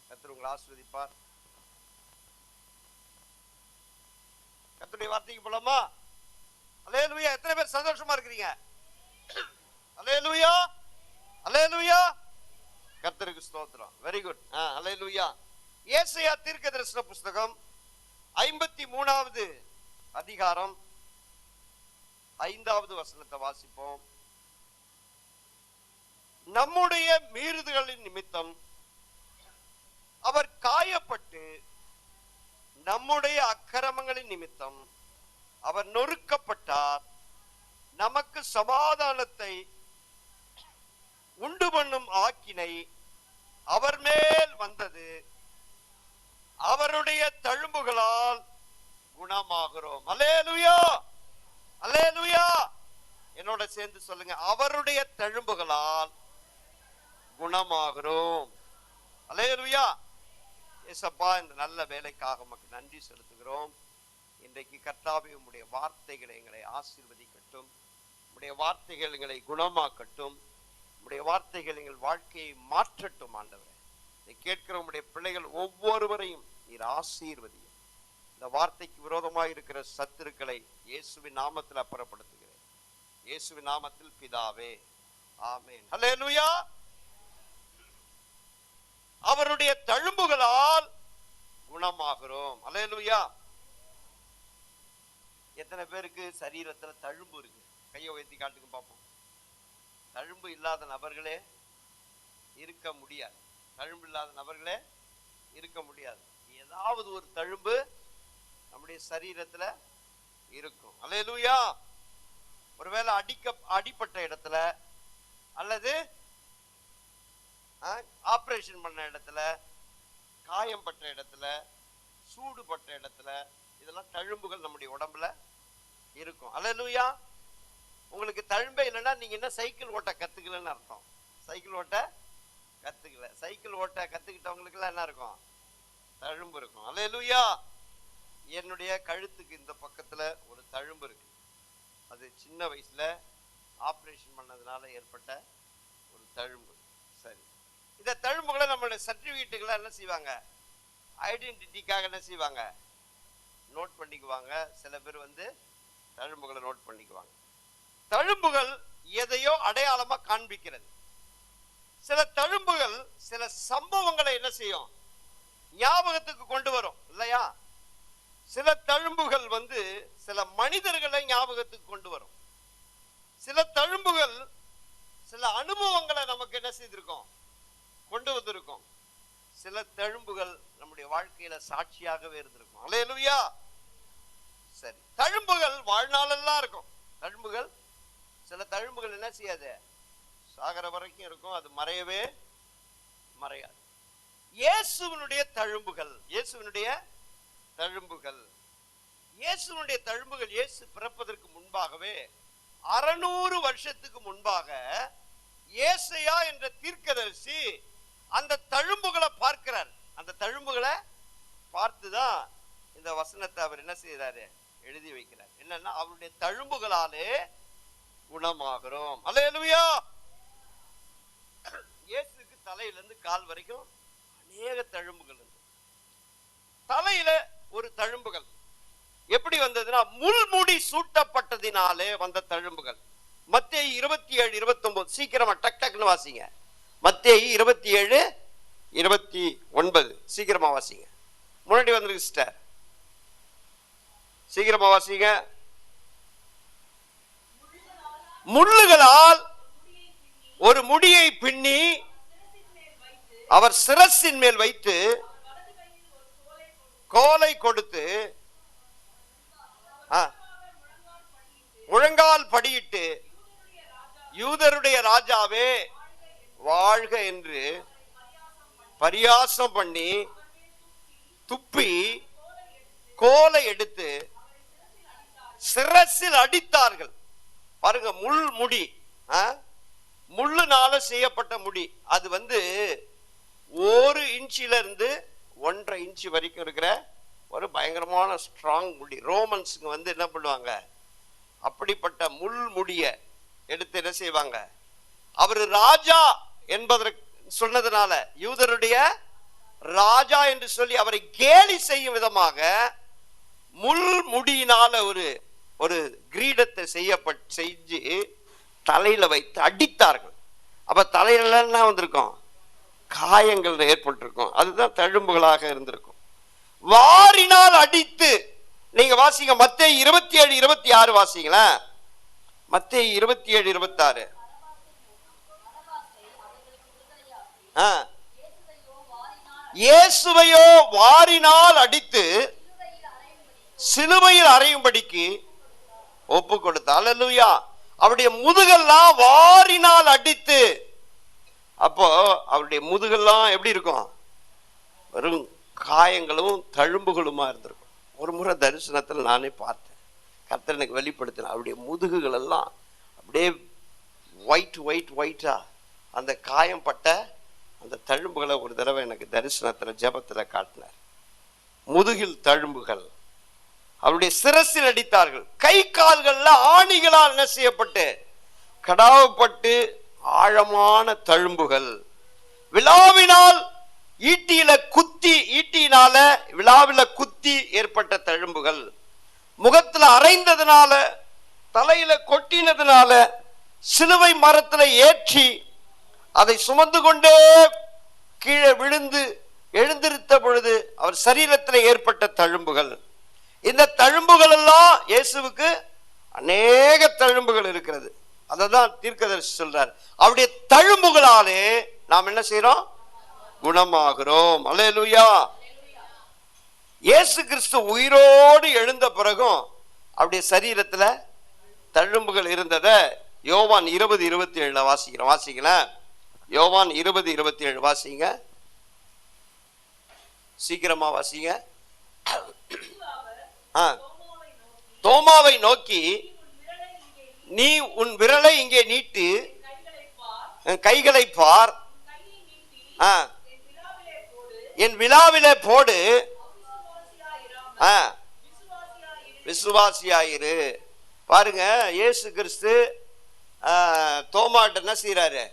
கர்த்தர் உங்களை ஆசீர்வதிப்பார். கர்த்தருடைய வார்த்தைக்கு போலாமா? அல்லேலூயா. எத்தனை பேர் சந்தோஷமா இருக்கிறீங்க? அல்லேலூயா, அல்லேலூயா. கர்த்தருக்கு ஸ்தோத்திரம். Very good. அல்லேலூயா. ஏசாயா தீர்க்கதரிசன புஸ்தகம் 53வது அதிகாரம் 5வது வசனத்தை வாசிப்போம். நம்முடைய மீறுதல்களின் நிமித்தம் அவர் காயப்பட்டு, நம்முடைய அக்கிரமங்களின் நிமித்தம் அவர் நொறுக்கப்பட்டார். நமக்கு சமாதானத்தை உண்டு பண்ணும் ஆக்கினை அவர் மேல் வந்தது. அவருடைய தழும்புகளால் குணமாகிறோம். அல்லேலூயா, அல்லேலூயா. என்னோட சேர்ந்து சொல்லுங்க, அவருடைய தழும்புகளால் குணமாகிறோம். அல்லேலூயா. ஏசப்பா, இந்த நல்ல வேலைக்காக உமக்கு நன்றி செலுத்துகிறோம். இன்றைக்கு கர்த்தாவே, உம்முடைய வார்த்தைகளை எங்களை ஆசீர்வதிக்கட்டும். உம்முடைய வார்த்தைகள் எங்களை குணமாக்கட்டும். உம்முடைய வார்த்தைகள் எங்கள் வாழ்க்கையை மாற்றட்டும். ஆண்டவரே, இதை கேட்கிற உம்முடைய பிள்ளைகள் ஒவ்வொருவரையும் நீர் ஆசீர்வதியும். இந்த வார்த்தைக்கு விரோதமாக இருக்கிற சத்துருக்களை இயேசுவின் நாமத்தில் அப்புறப்படுத்துகிறேன். இயேசுவின் நாமத்தில் பிதாவே, ஆமென். அல்லேலூயா. அவருடைய தழும்புகளால் குணமாகிறோம். அல்லேலூயா. எத்தனை பேருக்கு சரீரத்துல தழும்பு இருக்கு? கையை உயர்த்தி காட்டுங்க பார்ப்போம். தழும்பு இல்லாத நபர்களே இருக்க முடியாது. தழும்பு இல்லாத நபர்களே இருக்க முடியாது. ஏதாவது ஒரு தழும்பு நம்முடைய சரீரத்துல இருக்கும். அல்லேலூயா. ஒருவேளை அடிப்பட்ட இடத்துல, அல்லது ஆபரேஷன் பண்ண இடத்துல, காயம் பட்ட இடத்துல, சூடு பட்ட இடத்துல, இதெல்லாம் தழும்புகள் நம்முடைய உடம்புல இருக்கும். அல்லேலூயா. உங்களுக்கு தழும்பே இல்லைன்னா நீங்க என்ன சைக்கிள் ஓட்ட கத்துக்கலன்னு அர்த்தம். சைக்கிள் ஓட்ட கத்துக்கல. சைக்கிள் ஓட்ட கத்துக்கிட்டவங்களுக்கு எல்லாம் என்ன இருக்கும்? தழும்பு இருக்கும். அல்லேலூயா. என்னுடைய கழுத்துக்கு இந்த பக்கத்துல ஒரு தழும்பு இருக்கு. அது சின்ன வயசுல ஆபரேஷன் பண்ணதுனால ஏற்பட்ட ஒரு தழும்பு. சரி, இந்த தழும்புகளை நம்மளுடைய சர்டிபிகேட்டுகளை என்ன செய்வாங்க? ஐடென்டிட்டிக்காக என்ன செய்வாங்க? நோட் பண்ணிக்குவாங்க. சில பேர் தழும்புகளை நோட் பண்ணிக்குவாங்க. தழும்புகள் எதையோ அடையாளமா காண்பிக்கிறது. சில தழும்புகள் சில சம்பவங்களை என்ன செய்யும்? ஞாபகத்துக்கு கொண்டு வரும் இல்லையா? சில தழும்புகள் சில மனிதர்களை ஞாபகத்துக்கு கொண்டு வரும். சில தழும்புகள் சில அனுபவங்களை நமக்கு என்ன செய்திருக்கும்? கொண்டு வந்திருக்கும். சில தழும்புகள் நம்முடைய வாழ்க்கையில சாட்சியாகவே இருந்திருக்கும். அல்லேலூயா. சரி, தழும்புகள் வாழ்நாளெல்லாம் இருக்கும். தழும்புகள், சில தழும்புகள் என்ன செய்யாது? சாகர வரைக்கும் இருக்கும். அது மறையவே மறையாது. இயேசுவினுடைய தழும்புகள், இயேசுவினுடைய தழும்புகள், இயேசுவினுடைய தழும்புகள் இயேசு பிறப்பதற்கு முன்பாகவே 600 வருஷத்துக்கு முன்பாக ஏசாயா என்ற தீர்க்கதரிசி அந்த தழும்புகளை பார்க்கிறார். அந்த தழும்புகளை பார்த்துதான் இந்த வசனத்தை அவர் என்ன செய்யறாரு? எழுதி வைக்கிறார். என்னன்னா, அவருடைய தழும்புகளாலே குணமாகிறோம். அல்லேலூயா. இயேசுக்கு தலையிலிருந்து கால் வரைக்கும் அநேக தழும்புகள் இருக்கு. தலையில ஒரு தழும்புகள் எப்படி வந்ததுன்னா, முள்முடி சூட்டப்பட்டதினாலே வந்த தழும்புகள். மத்தேயு 27:29 சீக்கிரமா டக் டக்னு வாசிங்க. மத்தேயு 27:29 சீக்கிரமா வாசிங்க. முன்னாடி வந்துருக்கு சிஸ்டர், சீக்கிரமா வாசிங்க. முள்ளுகளால் ஒரு முடியை பின்னி அவர் சிரசின் மேல் வைத்து கோலை கொடுத்து முழங்கால் படியிட்டு, யூதருடைய ராஜாவே வாழ்க என்று பரியாசம் பண்ணி துப்பி கோலை எடுத்து சிரசில் அடித்தார்கள். பாருங்க, முள் முடி, முள்ளுனால செய்யப்பட்ட முடி. அது 1 இன்ச்சில இருந்து 1.5 இன்ச்சு வரைக்கும் இருக்கிற ஒரு பயங்கரமான ஸ்ட்ராங் முடி. ரோமன்ஸுங்க என்ன பண்ணுவாங்க? அப்படிப்பட்ட முள் முடிய எடுத்து என்ன செய்வாங்க? அவர் ராஜா என்பதற்கு சொன்னதுனால, யூதருடைய ராஜா என்று சொல்லி அவரை கேலி செய்யும் விதமாக முள் முடியினால ஒரு கிரீடத்தை செஞ்சு தலையில வைத்து அடித்தார்கள். அப்ப தலையில என்ன வந்திருக்கும்? காயங்கள் ஏற்பட்டிருக்கும். அதுதான் தழும்புகளாக இருந்திருக்கும். வாரினால் அடித்து, நீங்க வாசிங்க மத்தேயு 27:26 வாசிங்களா. மத்தேயு 27:26. இயேசுவையோ வாரினால் அடித்து சிலுவையில் அறையும்படிக்கு ஒப்பு கொடுத்தார். அல்லேலூயா. அவருடைய முதுகெல்லாம் வாரினால் அடித்து, அப்போ அவருடைய முதுகெல்லாம் எப்படி இருக்கும்? வெறும் காயங்களும் தழும்புகளுமா இருந்திருக்கும். ஒரு முறை தரிசனத்தில் நானே பார்த்தேன், கர்த்தர் எனக்கு வெளிப்படுத்தின. அவருடைய முதுகுகள் எல்லாம் அப்படியே ஒயிட்டா அந்த காயம் பட்ட அந்த தழும்புகளை ஒரு தடவை எனக்கு தரிசனத்தில் ஜெபத்தில் காட்டினார். முதுகில் தழும்புகள். அவருடைய சிரசில் அடித்தார்கள். கை கால்கள்ல ஆணிகளால் என்ன செய்யப்பட்டு கடாவப்பட்டு ஆழமான தழும்புகள். விழாவினால் விழாவில குத்தி ஏற்பட்ட தழும்புகள். முகத்துல அரைந்ததுனால, தலையில கொட்டினதுனால, சிலுவை மரத்துல ஏற்றி அதை சுமந்து கொண்டே கீழே விழுந்து எழுந்திருத்த பொழுது அவர் சரீரத்தில் ஏற்பட்ட தழும்புகள். இந்த தழும்புகள் எல்லாம் இயேசுவுக்கு அநேக தழும்புகள் இருக்கிறது. அததான் தீர்க்கதரிசி சொல்றார். அவருடைய தழும்புகளாலே நாம் என்ன செய்யறோம்? குணமாகிறோம். அல்லேலூயா. இயேசு கிறிஸ்து உயிரோடு எழுந்த பிறகும் அவருடைய சரீரத்துல தழும்புகள் இருந்தத யோவான் 20:27 வாசிக்கிறேன். யோவான் 20:27 வாசிங்க. சீக்கிரமா வாசிங்க. தோமாவை நோக்கி, நீ உன் விரலை இங்கே நீட்டு, கைகளை பார், என் விழாவிலே போடு, விசுவாசியாயிரு. பாருங்க, இயேசு கிறிஸ்து தோமாட்ட என்ன செய்யறாரு?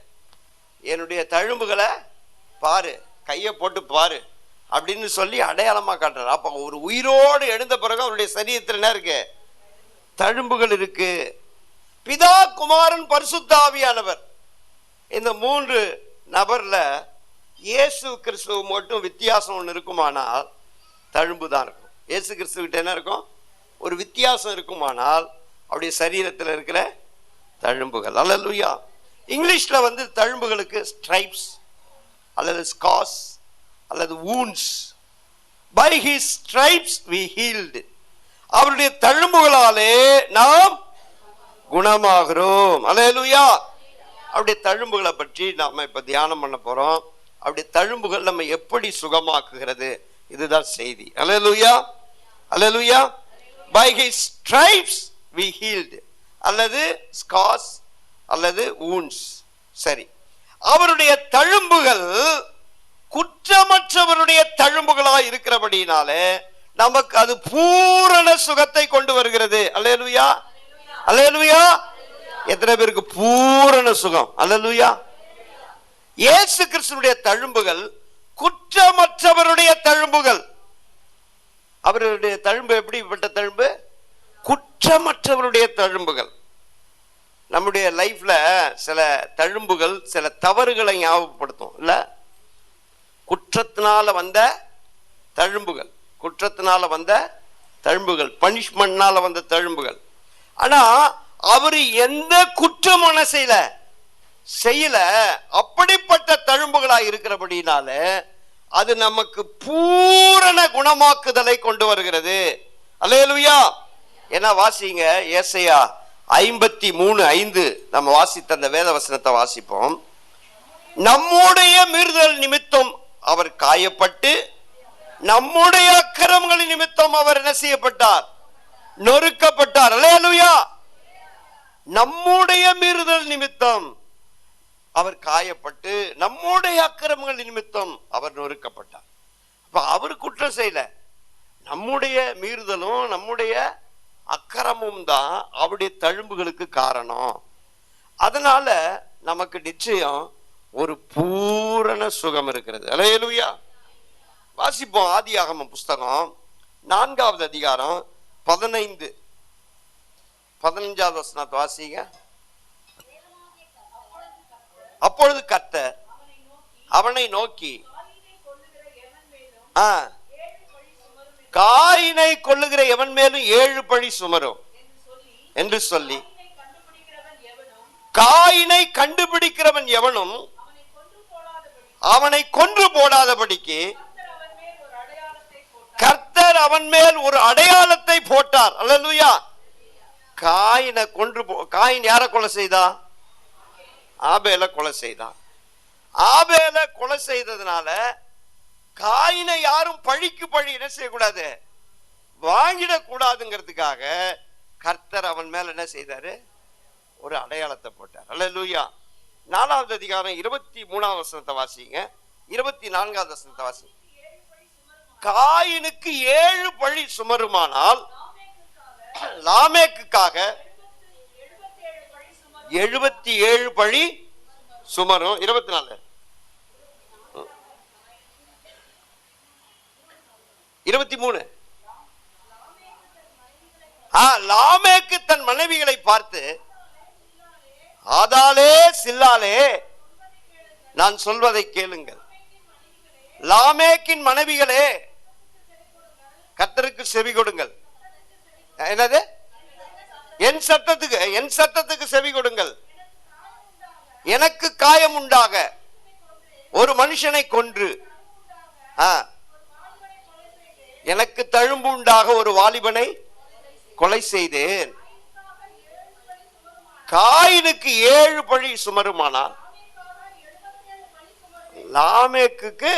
என்னுடைய தழும்புகளை பாரு, கையை போட்டு பாரு அப்படின்னு சொல்லி அடையாளமா காட்டுறாரு. அப்ப ஒரு உயிரோடு எழுந்த பிறகு அவருடைய சரீரத்தில் என்ன இருக்கு? தழும்புகள் இருக்கு. பிதா, குமாரன், பரிசுத்த ஆவியானவர், இந்த 3 நபர்ல இயேசு கிறிஸ்துவ மட்டும் வித்தியாசம் ஒன்று இருக்குமானால் தழும்பு தான் இருக்கும். இயேசு கிறிஸ்துவிட்ட என்ன இருக்கும்? ஒரு வித்தியாசம் இருக்குமானால் அவருடைய சரீரத்தில் இருக்கிற தழும்புகள். அல்லேலூயா. இங்கிலீஷ்ல தழும்புகளுக்கு ஸ்ட்ரைப்ஸ் அல்லது ஸ்கார்ஸ் அல்லது wounds. By his stripes we healed. அவருடைய தழும்புகளாலே நாம் குணமாகிறோம். அல்லேலூயா. அவருடைய தழும்புகளை பற்றி நாம இப்ப தியானம் பண்ண போறோம். அவருடைய தழும்புகள் நம்ம எப்படி சுகமாக்குகிறது, இதுதான் செய்தி. Hallelujah. Hallelujah. By his stripes we healed அல்லது ஸ்கார்ஸ் அல்லது வூண்ட்ஸ். சரி, அவருடைய தழும்புகள் குற்றமற்றவருடைய தழும்புகளாய் இருக்கிறபடினாலே நமக்கு அது பூரண சுகத்தை கொண்டு வருகிறது. அல்லேலூயா. அல்லேலூயா. எத்தனை பேருக்கு பூரண சுகம்? அல்லேலூயா. இயேசு கிறிஸ்துவினுடைய தழும்புகள் குற்றமற்றவருடைய தழும்புகள். அவருடைய தழும்பு எப்படிப்பட்ட தழும்பு? குற்றமற்றவருடைய தழும்புகள். நம்முடைய லைஃப்ல சில தழும்புகள் சில தவறுகளை ஞாபகப்படுத்தும் இல்ல? குற்றத்தினால வந்த தழும்புகள், பனிஷ்மெண்ட்னால வந்த தழும்புகள். ஆனா அவரு எந்த குற்றமான செய்யல, அப்படிப்பட்ட தழும்புகளா இருக்கிறபடினால அது நமக்கு பூரண குணமாக்குதலை கொண்டு வருகிறது. அல்லேலூயா. என்ன வாசிங்க, ஏசாயா 53:5 நம்ம வாசித்த அந்த வேத வசனத்தை வாசிப்போம். நம்முடைய மீறுதல் நிமித்தம் அவர் காயப்பட்டு, நம்முடைய அக்கிரமங்களின் நிமித்தம் அவர் என்ன செய்யப்பட்டார்? நொறுக்கப்பட்டார். அல்லேலூயா. நம்முடைய மீறுதல் நிமித்தம் அவர் காயப்பட்டு, நம்முடைய அக்கிரமங்களின் நிமித்தம் அவர் நொறுக்கப்பட்டார். அப்ப அவர் குற்றம் செய்யல, நம்முடைய மீறுதலும் நம்முடைய அக்கிரமும் தான் அவருடைய தழும்புகளுக்கு காரணம். அதனால நமக்கு நிச்சயம் ஒரு பூரண சுகம் இருக்கிறது. அல்லேலூயா. வாசிப்போம். ஆதியாகமம் புஸ்தகம் 4வது அதிகாரம் 15வது வசனத்தை வாசிங்க. அப்பொழுது கர்த்தர் அவனை நோக்கி, காயினை கொல்லுகிற எவன் மேலும் 7 பழி சுமரும் என்று சொல்லி, காயினை கண்டுபிடிக்கிறவன் எவனும் அவனை கொன்று போடாதபடிக்கு கர்த்தர் அவன் மேல் ஒரு அடையாளத்தை போட்டார். அல்லேலூயா. காயினை காயின் யாரை கொலை செய்தா? ஆபேலை கொலை செய்தான். ஆபேலை கொலை செய்ததுனால காயினை யாரும் பழிக்கு பழி என்ன செய்யக்கூடாது, வாங்கிடக்கூடாதுங்கிறதுக்காக கர்த்தர் அவன் மேல என்ன செய்தாரு, ஒரு அடையாளத்தை போட்டார். அல்லேலூயா. 4வது அதிகாரம் 23வது வசனத்தை வாசிங்க. 24வது வசனத்தை வாசிங்க. காயினுக்கு 7 பழி சுமருமானால் லாமேக்குக்காக 77 பழி சுமரும். 24 23 லாமேக்கு தன் மனைவிகளை பார்த்து, ஆதாளே சில்லாலே நான் சொல்வதை கேளுங்கள். லாமேக்கின் மனைவிகளே கர்த்தருக்கு செவி கொடுங்கள். என்னது? என் சத்தத்துக்கு செவி கொடுங்கள். எனக்கு காயம் உண்டாக ஒரு மனுஷனை கொன்று, எனக்கு தழும்பு உண்டாக ஒரு வாலிபனை கொலை செய்தேன். காயினுக்கு 7 பழி சுமருமானால் லாமேக்குக்கு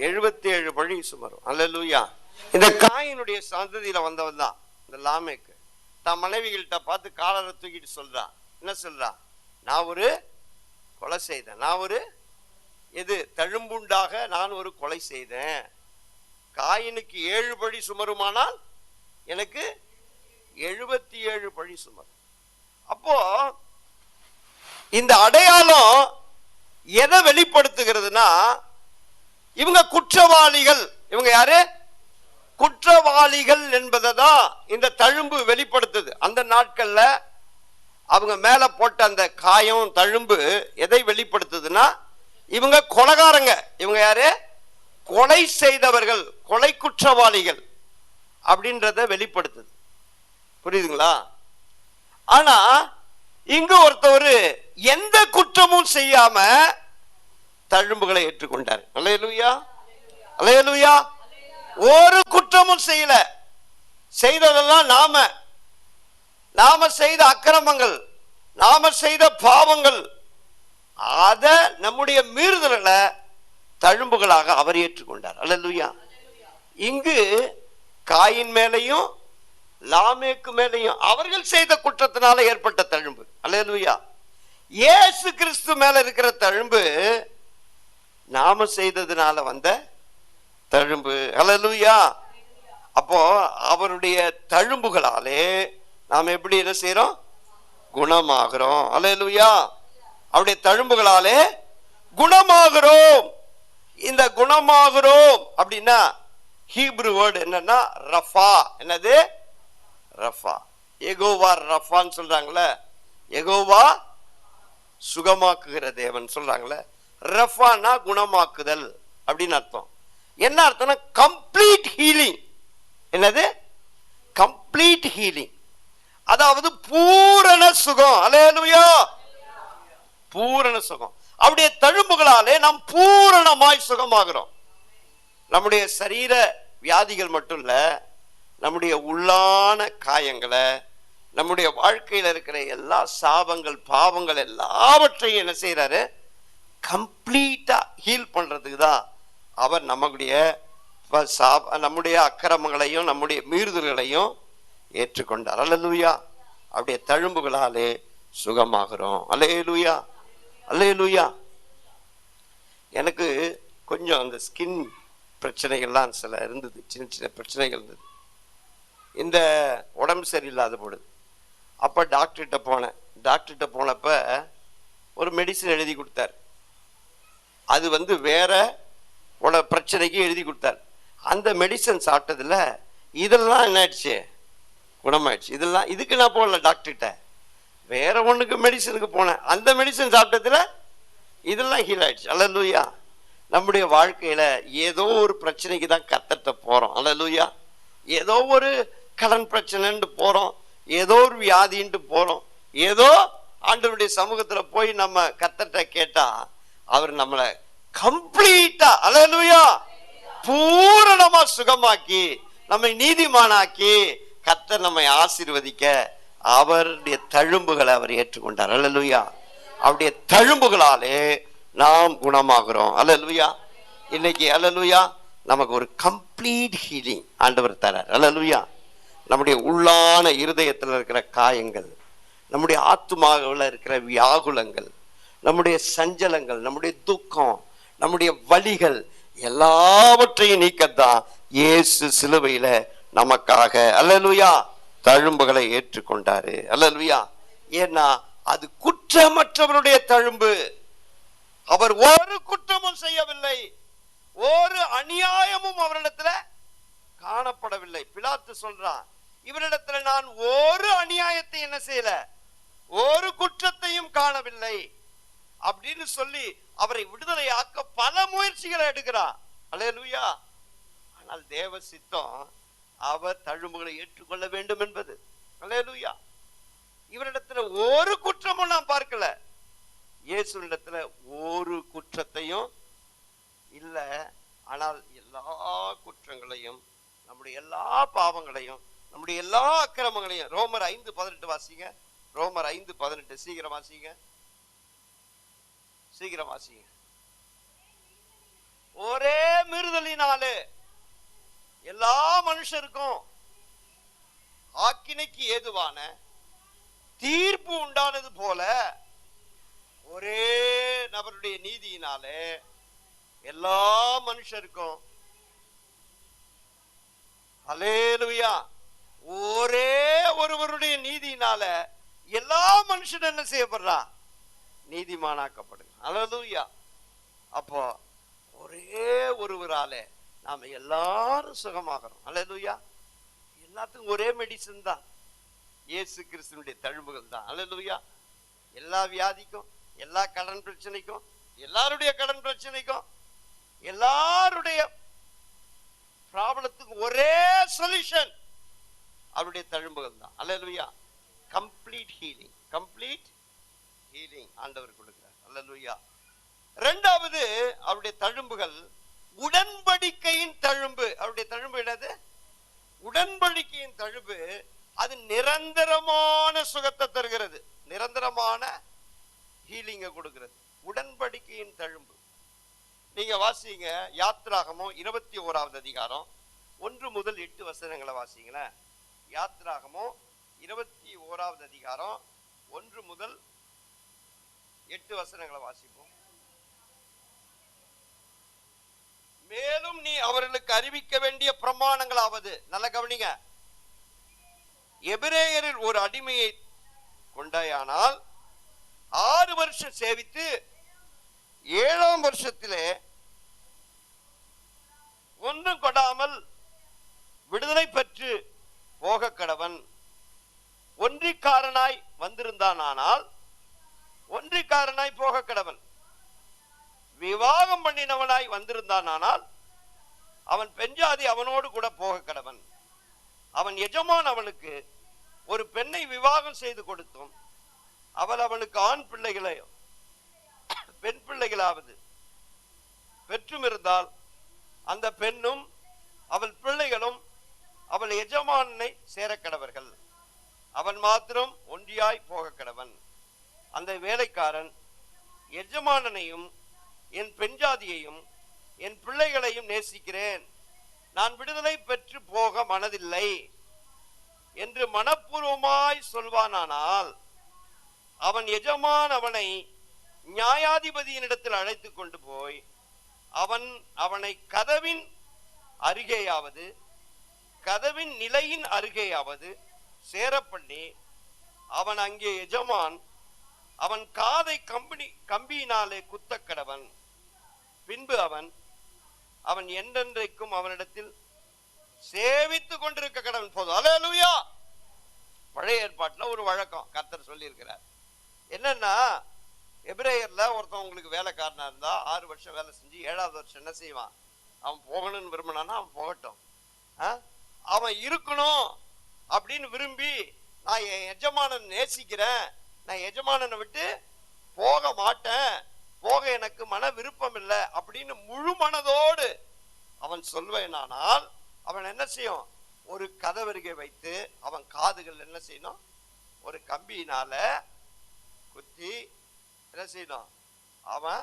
77 பழி சுமரும். அல்லேலூயா. இந்த காயினுடைய சந்ததியில வந்தவன் தான் இந்த லாமேக்கு. தன் மனைவிகள்கிட்ட பார்த்து காலரை தூக்கிட்டு சொல்றா, என்ன சொல்றா? நான் ஒரு கொலை செய்தேன், நான் ஒரு தழும்புண்டாக நான் ஒரு கொலை செய்தேன். காயினுக்கு 7 பழி சுமருமானால் எனக்கு 77 பழி சுமரும். அப்போ இந்த அடையாளம் எதை வெளிப்படுத்துகிறதுனா, இவங்க குற்றவாளிகள். இவங்க யாரு? குற்றவாளிகள் என்பதை தான் இந்த தழும்பு வெளிப்படுத்துது. அந்த நாட்கள்ல அவங்க மேல போட்ட அந்த காயம், தழும்பு எதை வெளிப்படுத்துதுன்னா, இவங்க கொலைகாரங்க. இவங்க யாரு? கொலை செய்தவர்கள், கொலை குற்றவாளிகள் அப்படின்றத வெளிப்படுத்துது. புரியுதுங்களா? ஆனா இங்க ஒருத்தவர் எந்த குற்றமும் செய்யாம தழும்புகளை ஏற்றுக்கொண்டார். அல்லேலூயா, அல்லேலூயா. ஒரு குற்றமும் செய்யல. செய்ததெல்லாம் நாம செய்த அக்கிரமங்கள், நாம செய்த பாவங்கள், அத நம்முடைய மீறுதல்களை தழும்புகளாக அவர் ஏற்றுக்கொண்டார். அல்லேலூயா. இங்கு காயின் மேலையும் லாமேக்கு மேலையும் அவர்கள் செய்த குற்றத்தினால ஏற்பட்ட தழும்பு. அல்லேலூயா. இயேசு கிறிஸ்து மேல இருக்கிற தழும்பு நாம செய்ததுனால வந்த தழும்பு. அல்லேலூயா. அப்போ அவருடைய தழும்புகளாலே நாம் எப்படி என்ன செய்யறோம்? குணமாகிறோம். அல்லேலூயா. அவருடைய தழும்புகளாலே குணமாகிறோம். இந்த குணமாகிறோம் அப்படின்னா ஹீப்ரு வேர்டு என்னன்னா ரஃபா. என்னது? ரஃபா. யெகோவா ரஃபான்னு சொல்றாங்களே, யெகோவா சுகமாக்குகிற தேவன் சொல்றாங்களே. ரஃபானா குணமாக்குதல் அப்படின்னு அர்த்தம். என்ன அர்த்தம்னா கம்ப்ளீட் ஹீலிங். என்னது? கம்ப்ளீட் ஹீலிங், அதாவது பூரண சுகம். அல்லேலூயா. பூரண சுகம். அவருடைய தழும்புகளாலே நாம் பூரணமாய் சுகமாகிறோம். நம்முடைய சரீர வியாதிகள் மட்டும் இல்ல, நம்முடைய உள்ளான காயங்களை, நம்முடைய வாழ்க்கையில் இருக்கிற எல்லா சாபங்கள், பாவங்கள் எல்லாவற்றையும் என்ன செய்யறாரு? கம்ப்ளீட்டா ஹீல் பண்றதுக்கு தான் அவர் நம்முடைய அக்கிரமங்களையும் நம்முடைய மீறுதல்களையும் ஏற்றுக்கொண்டார். அல்லேலூயா. அவருடைய தழும்புகளாலே சுகமாகிறோம். அல்லேலூயா, அல்லேலூயா. எனக்கு கொஞ்சம் அந்த ஸ்கின் பிரச்சனைகள்லாம் சில இருந்தது, சின்ன சின்ன பிரச்சனைகள் இருந்தது. இந்த உடம்பு சரியில்லாத பொழுது அப்போ டாக்டர்கிட்ட போனேன். டாக்டர்கிட்ட போனப்ப ஒரு மெடிசன் எழுதி கொடுத்தார். அது வேற பிரச்சனைக்கு எழுதி கொடுத்தார். அந்த மெடிசன் சாப்பிட்டதுல இதெல்லாம் என்ன ஆயிடுச்சு, குணமாயிடுச்சு. இதெல்லாம் இதுக்கு நான் போகல டாக்டர்கிட்ட, வேற ஒண்ணுக்கு மெடிசனுக்கு போனேன். அந்த மெடிசன் சாப்பிட்டதுல இதெல்லாம் ஹீல் ஆயிடுச்சு. அல்லேலூயா. நம்முடைய வாழ்க்கையில ஏதோ ஒரு பிரச்சனைக்கு தான் கர்த்தர்ட்ட போறோம். அல்லேலூயா. ஏதோ ஒரு கடன் பிரச்சனைன்னு போறோம், ஏதோ ஒரு வியாதின்ட்டு போறோம், ஏதோ ஆண்டவருடைய சமூகத்துல போய் நம்ம கர்த்தர்ட்ட கேட்டா அவர் நம்மளை கம்ப்ளீட்டா, அல்லேலூயா, பூரணமா சுகமாக்கி நம்மை நீதிமானாக்கி கர்த்தர் நம்மை ஆசீர்வதிக்க அவருடைய தழும்புகளை அவர் ஏற்றுக்கொண்டார். அல்லேலூயா. அவருடைய தழும்புகளாலே நாம் குணமாகிறோம். அல்லேலூயா. இன்னைக்கு அல்லேலூயா நமக்கு ஒரு கம்ப்ளீட் ஹீலிங் ஆண்டவர் தரார். அல்லேலூயா. நம்முடைய உள்ளான இருதயத்தில் இருக்கிற காயங்கள், நம்முடைய ஆத்துமாவில் இருக்கிற வியாகுலங்கள், நம்முடைய சஞ்சலங்கள், நம்முடைய துக்கம், நம்முடைய வலிகள் எல்லாவற்றையும் நீக்கத்தான் இயேசு சிலுவையில நமக்காக அல்லேலூயா தழும்புகளை ஏற்றுக்கொண்டாரு. அல்லேலூயா. ஏன்னா அது குற்றமற்றவருடைய தழும்பு. அவர் ஒரு குற்றமும் செய்யவில்லை, ஒரு அநியாயமும் அவரிடத்துல காணப்படவில்லை. பிலாத்து சொல்றான், இவரிடத்துல நான் ஒரு அநியாயத்தை என்ன செய்யல, ஒரு குற்றத்தையும் காணவில்லை அப்படின்னு சொல்லி அவரை விடுதலையாக்க பல முயற்சிகளை எடுக்கிறான். அல்லேலூயா. ஆனால் தேவ சித்தம் அவர் தழும்புகளை ஏற்றுக்கொள்ள வேண்டும் என்பது. அல்லேலூயா. இவரிடத்துல ஒரு குற்றமும் நான் பார்க்கல, இயேசுவிடத்துல ஒரு குற்றத்தையும் இல்ல. ஆனால் எல்லா குற்றங்களையும், நம்முடைய எல்லா பாவங்களையும், நம்முடைய எல்லா அக்கிரமங்களையும், ரோமர் 5:18 வாசிங்க. ரோமர் 5:18 சீக்கிரம் வாசிங்க, சீக்கிரம் வாசிங்க. ஒரே மீறுதலினாலே எல்லா மனுஷருக்கும் ஆக்கினைக்கு ஏதுவான தீர்ப்பு உண்டானது போல ஒரே நபருடைய நீதியினாலே எல்லா மனுஷருக்கும், அல்லேலூயா, ஒரே ஒருவருடைய நீதியினால எல்லா மனுஷனும் என்ன செய்யப்படுறா, நீதிமானாக்கப்படுங்க. அல்லேலூயா. அப்போ ஒரே ஒருவராலே நாம எல்லாரும் சுகமாகிறோம். அல்லேலூயா. எல்லாத்துக்கும் ஒரே மெடிசன் தான், இயேசு கிறிஸ்துவினுடைய தழும்புகள் தான். அல்லேலூயா. எல்லா வியாதிக்கும், எல்லா கடன் பிரச்சனைக்கும், எல்லாருடைய கடன் பிரச்சனைக்கும், எல்லாருடைய ப்ராப்ளத்துக்கும் ஒரே சொல்யூஷன் அவருடைய தழும்புகள் தான். அல்லேலூயா. கம்ப்ளீட் ஹீலிங், கம்ப்ளீட் ஹீலிங் ஆண்டவர் கொடுக்கிறார். அல்லேலூயா. இரண்டாவது அவருடைய தழும்புகள் உடன்படிக்கையின் தழும்பு. அவருடைய தழும்பு என்னது? உடன்படிக்கையின் தழும்பு. அது நிரந்தரமான சுகத்தை தருகிறது, நிரந்தரமான ஹீலிங்க கொடுக்கிறது. உடன்படிக்கையின் தழும்பு. நீங்க வாசிங்க யாத்ராகமம் 21வது அதிகாரம் 1 முதல் 8 வசனங்களை வாசிங்களேன். யாத்ராகமம் 21வது அதிகாரம் 1 முதல் 8 வசனங்களை வாசிப்போம். மேலும் நீ அவர்களுக்கு அறிவிக்க வேண்டிய பிரமாணங்களாவது, நல்ல கவனிங்க, எபிரேயரில் ஒரு அடிமையை கொண்டாயானால் 6 வருஷம் சேவித்து 7ஆம் வருஷத்திலே ஒன்றும் கொடாமல் விடுதலை பெற்று போக கடவன். ஒன்றிக்காரனாய் வந்திருந்தானால் ஒன்றிக்காரனாய் போக கடவன். விவாகம் பண்ணினவனாய் வந்திருந்தானால் அவன் பெஞ்சாதி அவனோடு கூட போக கடவன். அவன் எஜமான் அவனுக்கு ஒரு பெண்ணை விவாகம் செய்து கொடுத்தும் அவள் அவனுக்கு ஆண் பிள்ளைகளையோ பெண் பிள்ளைகளாவது பெற்றும் இருந்தால் அந்த பெண்ணும் அவள் பிள்ளைகளும் அவள் எஜமானை சேர கடவர்கள். அவன் மாத்திரம் ஒன்றியாய் போக கடவன். அந்த வேலைக்காரன் எஜமானனையும் என் பெண்ஜாதியையும் என் பிள்ளைகளையும் நேசிக்கிறேன், நான் விடுதலை பெற்று போக மனதில்லை என்று மனப்பூர்வமாய் சொல்வானானால் அவன் எஜமான் அவனை நியாயாதிபதியினிடத்தில் அழைத்து கொண்டு போய் அவனை கதவின் அருகேயாவது கதவின் நிலையின் அருகேயாவது சேரப்பண்ணி அவன் அங்கே எஜமான் அவன் காதை கம்பியினாலே குத்த கடவன். பின்பு அவன் அவன் என்றென்றைக்கும் அவனிடத்தில் சேவித்துக் கொண்டிருக்க கடவுள். போதும். அல்லேலூயா. பழைய ஏற்பாட்டுல ஒரு வழக்கம் கர்த்தர் சொல்லி இருக்கிறார். என்னன்னா, எபிரேயர்ல ஒருத்தன் உங்களுக்கு வேலைக்காரனா இருந்தா 6 வருஷம் வேலை செஞ்சு 7வது வருஷம் என்ன செய்வான்? அவன் போகணும்னு விரும்பினானா அவன் போகட்டும். அவன் இருக்கணும் அப்படின்னு விரும்பி, நான் என் எஜமானன் நேசிக்கிறேன், நான் எஜமானனை விட்டு போக மாட்டேன், போக எனக்கு மன விருப்பம் இல்லை அப்படின்னு முழு மனதோடு அவன் சொல்வேனானால் அவன் என்ன செய்யும்? ஒரு கதவருகே வைத்து அவன் காதுகள் என்ன செய்யணும்? ஒரு கம்பியினால குத்தி என்ன செய்யணும்? அவன்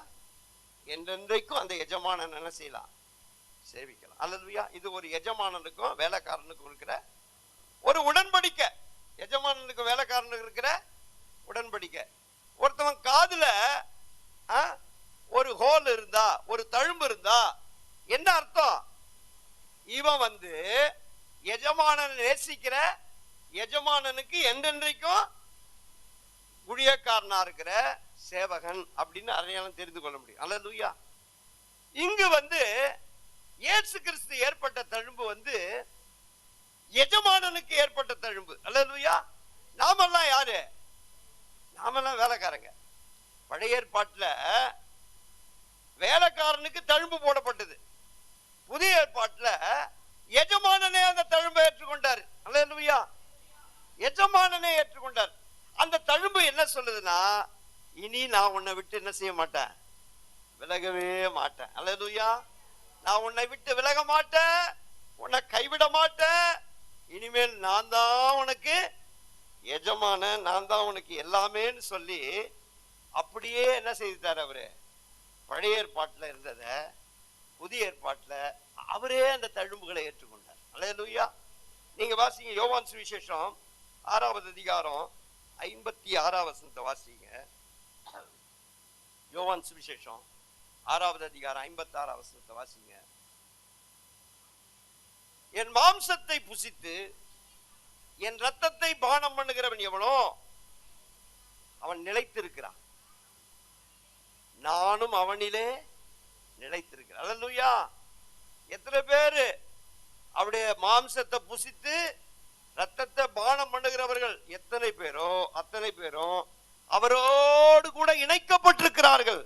என்றென்றைக்கும் அந்த எஜமானன் என்ன செய்யலாம்? சேவிக்கலாம். அல்லேலூயா. இது ஒரு எஜமானனுக்கும் வேலைக்காரனுக்கும் இருக்கிற ஒரு உடன்படிக்கை. எஜமானனுக்கு வேலைக்காரனுக்கு இருக்கிற உடன்படிக்கை. ஒருத்தவன் காதுல ஒரு ஹோல் இருந்தா, ஒரு தழும்பு இருந்தா என்ன அர்த்தம்? இவன் எஜமானன் நேசிக்கிற எஜமானனுக்கு என்றென்றைக்கும் ஊழியக்காரனா இருக்கிற சேவகன் அப்படின்னு அடையாளம் தெரிந்து கொள்ள முடியும். அல்லேலூயா. இங்கு இயேசு கிறிஸ்து ஏற்பட்ட தழும்பு எஜமானனுக்கு ஏற்பட்ட தழும்பு. அல்லேலூயா. நாமெல்லாம் யாரு? நாமெல்லாம் வேலைக்காரங்க. பழைய ஏற்பாட்டுல வேலைக்காரனுக்கு தழும்பு போடப்பட்டது. புதிய ஏற்பாட்டுல எஜமானனே அந்த தழும்பை ஏற்றுக்கொண்டார். அல்லேலூயா. எஜமானனே ஏற்றுக்கொண்டார். அந்த தழும்பு என்ன சொல்லுதுன்னா, இனி நான் உன்னை விட்டு என்ன செய்ய மாட்டேன்? விலகவே மாட்டேன். அல்லேலூயா. நான் உன்னை விட்டு விலக மாட்டேன், உன்னை கைவிட மாட்டேன். இனிமேல் நான் தான் உனக்கு எஜமான, நான் தான் உனக்கு எல்லாமேன்னு சொல்லி அப்படியே என்ன செய்தார் அவரு? பழைய ஏற்பாட்டுல இருந்தத புதிய ஏற்பாட்டுல அவரே அந்த தழும்புகளை ஏற்றுக்கொண்டார். அல்லேலூயா. நீங்க வாசிங்க யோவான் சுவிசேஷம் 6வது அதிகாரம் 56வது வசனத்தை வாசிங்க. யோவான் சுவிசேஷம் 6வது அதிகாரம் 56வது வசனத்தை வாசிங்க. என் மாம்சத்தை புசித்து என் ரத்தத்தை பானம் பண்ணுகிறவன் எவனோ அவன் நிலைத்திருக்கிறான், நானும் அவனிலே நிலைத்திருக்கிறேன். அல்லேலூயா. எத்தனை பேரு அவருடைய மாம்சத்தை புசித்து ரத்தத்தை பானம் பண்ணுகிறவர்கள் எத்தனை பேரோ அத்தனை பேரும் அவரோடு கூட இணைக்கப்பட்டிருக்கிறார்கள்.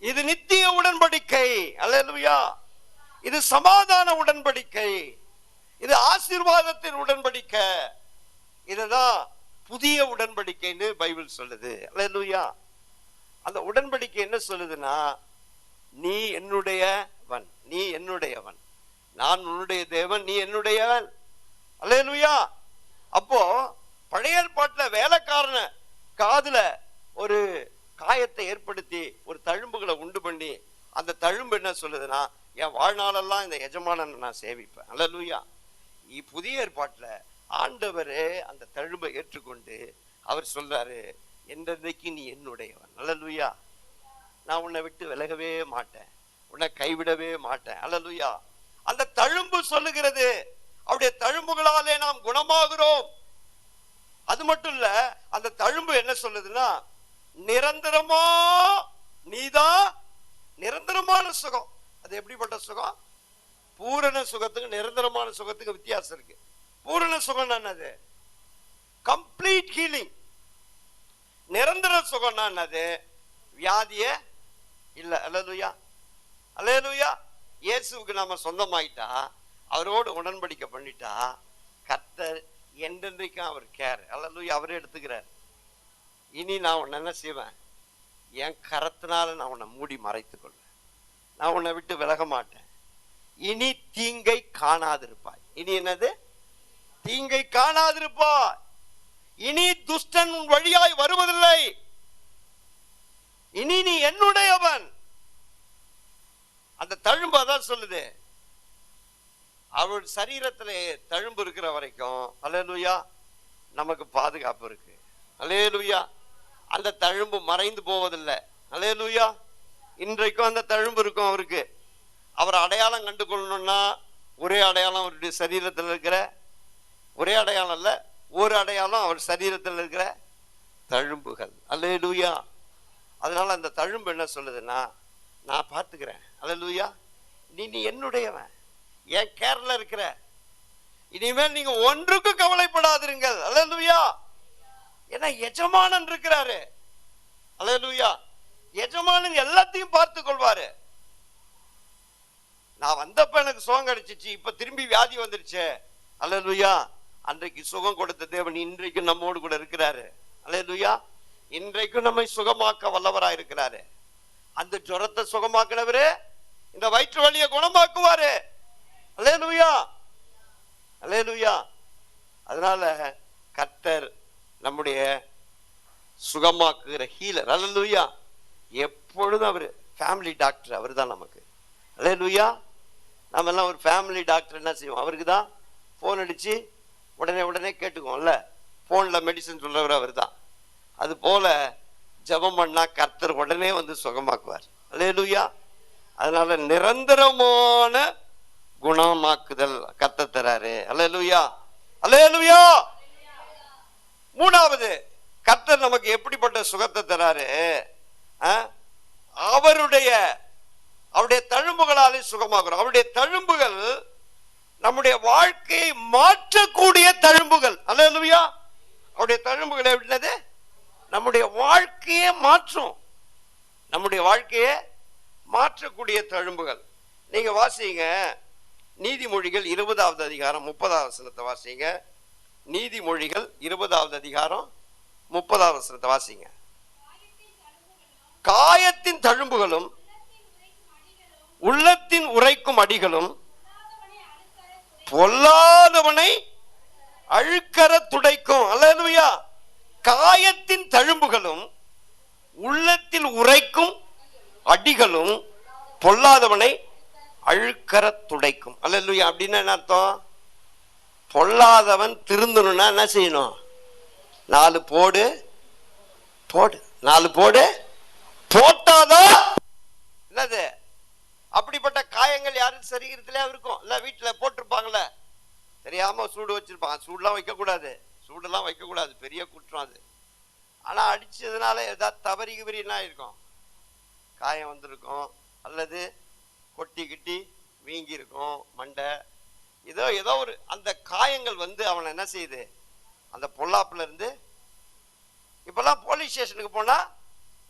இது நித்திய உடன்படிக்கை. அல்லேலூயா. இது சமாதான உடன்படிக்கை, இது ஆசீர்வாதத்தின் உடன்படிக்கை. இதுதான் புதிய உடன்படிக்கைன்னு பைபிள் சொல்லுது. அல்லேலூயா. அந்த உடன்படிக்கை என்ன சொல்லுதுன்னா, நீ என்னுடையவன், நீ என்னுடையவன், நான் உன்னுடைய தேவன், நீ என்னுடையவன். அல்லேலூயா. அப்போ பழைய ஏற்பாட்டுல வேலைக்காரன காதுல ஒரு காயத்தை ஏற்படுத்தி ஒரு தழும்புகளை உண்டு பண்ணி அந்த தழும்பு என்ன சொல்லுதுன்னா, என் வாழ்நாளெல்லாம் இந்த எஜமானனை நான் சேவிப்பேன். அல்லேலூயா. புதிய ஏற்பாட்டுல ஆண்டவரே அந்த தழும்பை ஏற்றுக்கொண்டு அவர் சொல்றாரு, என்றைக்கு நீ என்னுடையவன். அல்லேலூயா. நான் உன்னை விட்டு விலகவே மாட்டேன், உன்னை கைவிடவே மாட்டேன். அல்லேலூயா. அந்த தழும்பு சொல்லுகிறது, அவருடைய தழும்புகளாலே நாம் குணமாகிறோம். அது மட்டும் இல்ல, அந்த தழும்பு என்ன சொல்லுதுன்னா, நிரந்தரமா நீதான் நிரந்தரமான சுகம். அது எப்படிப்பட்ட சுகம்? பூரண சுகத்துக்கு நிரந்தரமான சுகத்துக்கு வித்தியாசம் இருக்கு. பூரண சுகம் என்னது? Complete healing. நிரந்தர சுகம் என்னது? வியாதிய இல்ல. அல்லேலூயா. அல்லேலூயா. இயேசுவுக்கு நாம சொந்தமாயிட்டா, அவரோடு உடன்படிக்கை பண்ணிட்டா, கர்த்தர் என்றென்றைக்கும் அவர் கேர். அல்லேலூயா. அவரே எடுத்துக்கிறார். இனி நான் உன்னை என்ன செய்வேன்? என் கரத்தினால நான் உன்னை மூடி மறைத்துக் கொள்வேன், நான் உன்னை விட்டு விலக மாட்டேன். இனி தீங்கை காணாதிருப்பாய். இனி என்னது? தீங்கை காணாதிருப்பாய். இனி துஷ்டன் உன் வழியாய் வருவதில்லை. இனி நீ என்னுடையவன். அந்த தழும்பு அதான் சொல்லுது. அவள் சரீரத்திலே தழும்பு இருக்கிற வரைக்கும் அல்லேலூயா நமக்கு பாதுகாப்பு இருக்கு. அல்லேலூயா. அந்த தழும்பு மறைந்து போவதில்லை. அல்லேலூயா. இன்றைக்கும் அந்த தழும்பு இருக்கும் அவருக்கு. அவர் அடையாளம் கண்டு கொள்ளணும்னா ஒரே அடையாளம் அவருடைய சரீரத்தில் இருக்கிற, ஒரே அடையாளம் இல்ல, ஒரு அடையாளம் அவர் சரீரத்தில் இருக்கிற தழும்புகள். அல்லேலூயா. அதனால அந்த தழும்பு என்ன சொல்லுதுன்னா, நான் பார்த்துக்கிறேன். அல்லேலூயா. நீ என்னுடையவன், என் கேர்ல இருக்கிற, இனிமேல் நீங்க ஒன்றுக்கும் கவலைப்படாதிருங்கள். அல்லேலூயா. ஏன்னா எஜமானன் இருக்கிறாரு. அல்லேலூயா. எஜமானன் எல்லாத்தையும் பார்த்து கொள்வாரு. நான் வந்தப்ப எனக்கு சுகம் கிடைச்சிச்சு, இப்ப திரும்பி வியாதி வந்துருச்சு. அல்லேலூயா. அன்றைக்கு சுகம் கொடுத்த தேவன் இன்றைக்கு நம்மோடு கூட இருக்கிறாரு. அல்லேலூயா. இன்றைக்கும் நம்மை சுகமாக்க வல்லவராய் இருக்கிறாரு. அந்த ஜுரத்தை சுகமாக்கினவரு இந்த வயிற்று வலியை குணமாக்குவாரு. அல்லேலூயா. அல்லேலூயா. அதனால கர்த்தர் நம்முடைய சுகமாக்குகிற ஹீலர். அல்லேலூயா. எப்பொழுதும் அவரு ஃபேமிலி டாக்டர், அவர் தான் நமக்கு. அல்லேலூயா. நம்ம எல்லாம் ஒரு ஃபேமிலி டாக்டர் என்ன செய்வோம், அவருக்கு தான் ஃபோன் அடிச்சு உடனே கேட்டுக்குவோம்ல, ஃபோனில் மெடிசன் சொல்றவர் அவர் தான். அது போல ஜெபம் பண்ணா கர்த்தர் உடனே வந்து சுகமாக்குவார். அல்லேலூயா. அதனால நிரந்தரமான குணமாக்குதல் கர்த்தர் தராரு. அல்லேலூயா. அல்லேலூயா. மூணாவது, கர்த்தர் நமக்கு எப்படிப்பட்ட சுகத்தை தராரு? அவருடைய தழும்புகளாலே சுகமாகிறோம். அவருடைய தழும்புகள் நம்முடைய வாழ்க்கையை மாற்றக்கூடிய தழும்புகள். அல்லேலூயா. அவருடைய தழும்புகள் எப்படினது? நம்முடைய வாழ்க்கையை மாற்றும், நம்முடைய வாழ்க்கையை மாற்றக்கூடிய தழும்புகள். நீங்க வாசிங்க நீதிமொழிகள் 20வது அதிகாரம் 30வது வசனத்தை வாசிங்க. நீதிமொழிகள் 20வது அதிகாரம் 30வது வசனத்தை வாசிங்க. காயத்தின் தழும்புகளும் உள்ளத்தின் உரைக்கும் அடிகளும் பொல்லாதவனை அழுக்கற துடைக்கும். அல்லேலூயா. காயத்தின் தழும்புகளும் உள்ளத்தில் உரைக்கும் அடிகளும் பொல்லாதவனை அழுக்கற துடைக்கும். அல்லேலூயா. அப்படின்னா என்ன அர்த்தம்? பொல்லாதவன் திருந்தணும்னா என்ன செய்யணும்? 4 போடு போடு, 4 போடு போட்டாதான் என்னது? அப்படிப்பட்ட காயங்கள் யாரும் சரீரத்திலே இருக்கும் இல்ல, வீட்டுல போட்டிருப்பாங்கல்ல, தெரியாம சூடு வச்சிருப்பாங்க. சூடுலாம் வைக்கக்கூடாது, சூடெல்லாம் வைக்கக்கூடாது, பெரிய குற்றம் அது. ஆனா அடிச்சதுனால ஏதாவது தவறி கிவறினா இருக்கும், காயம் வந்திருக்கும், அல்லது கொட்டி கிட்டி வீங்கி இருக்கும் மண்டை, ஏதோ ஒரு அந்த காயங்கள் வந்து அவனை என்ன செய்யுது? அந்த பொல்லாப்புல இருந்து. இப்பெல்லாம் போலீஸ் ஸ்டேஷனுக்கு போனா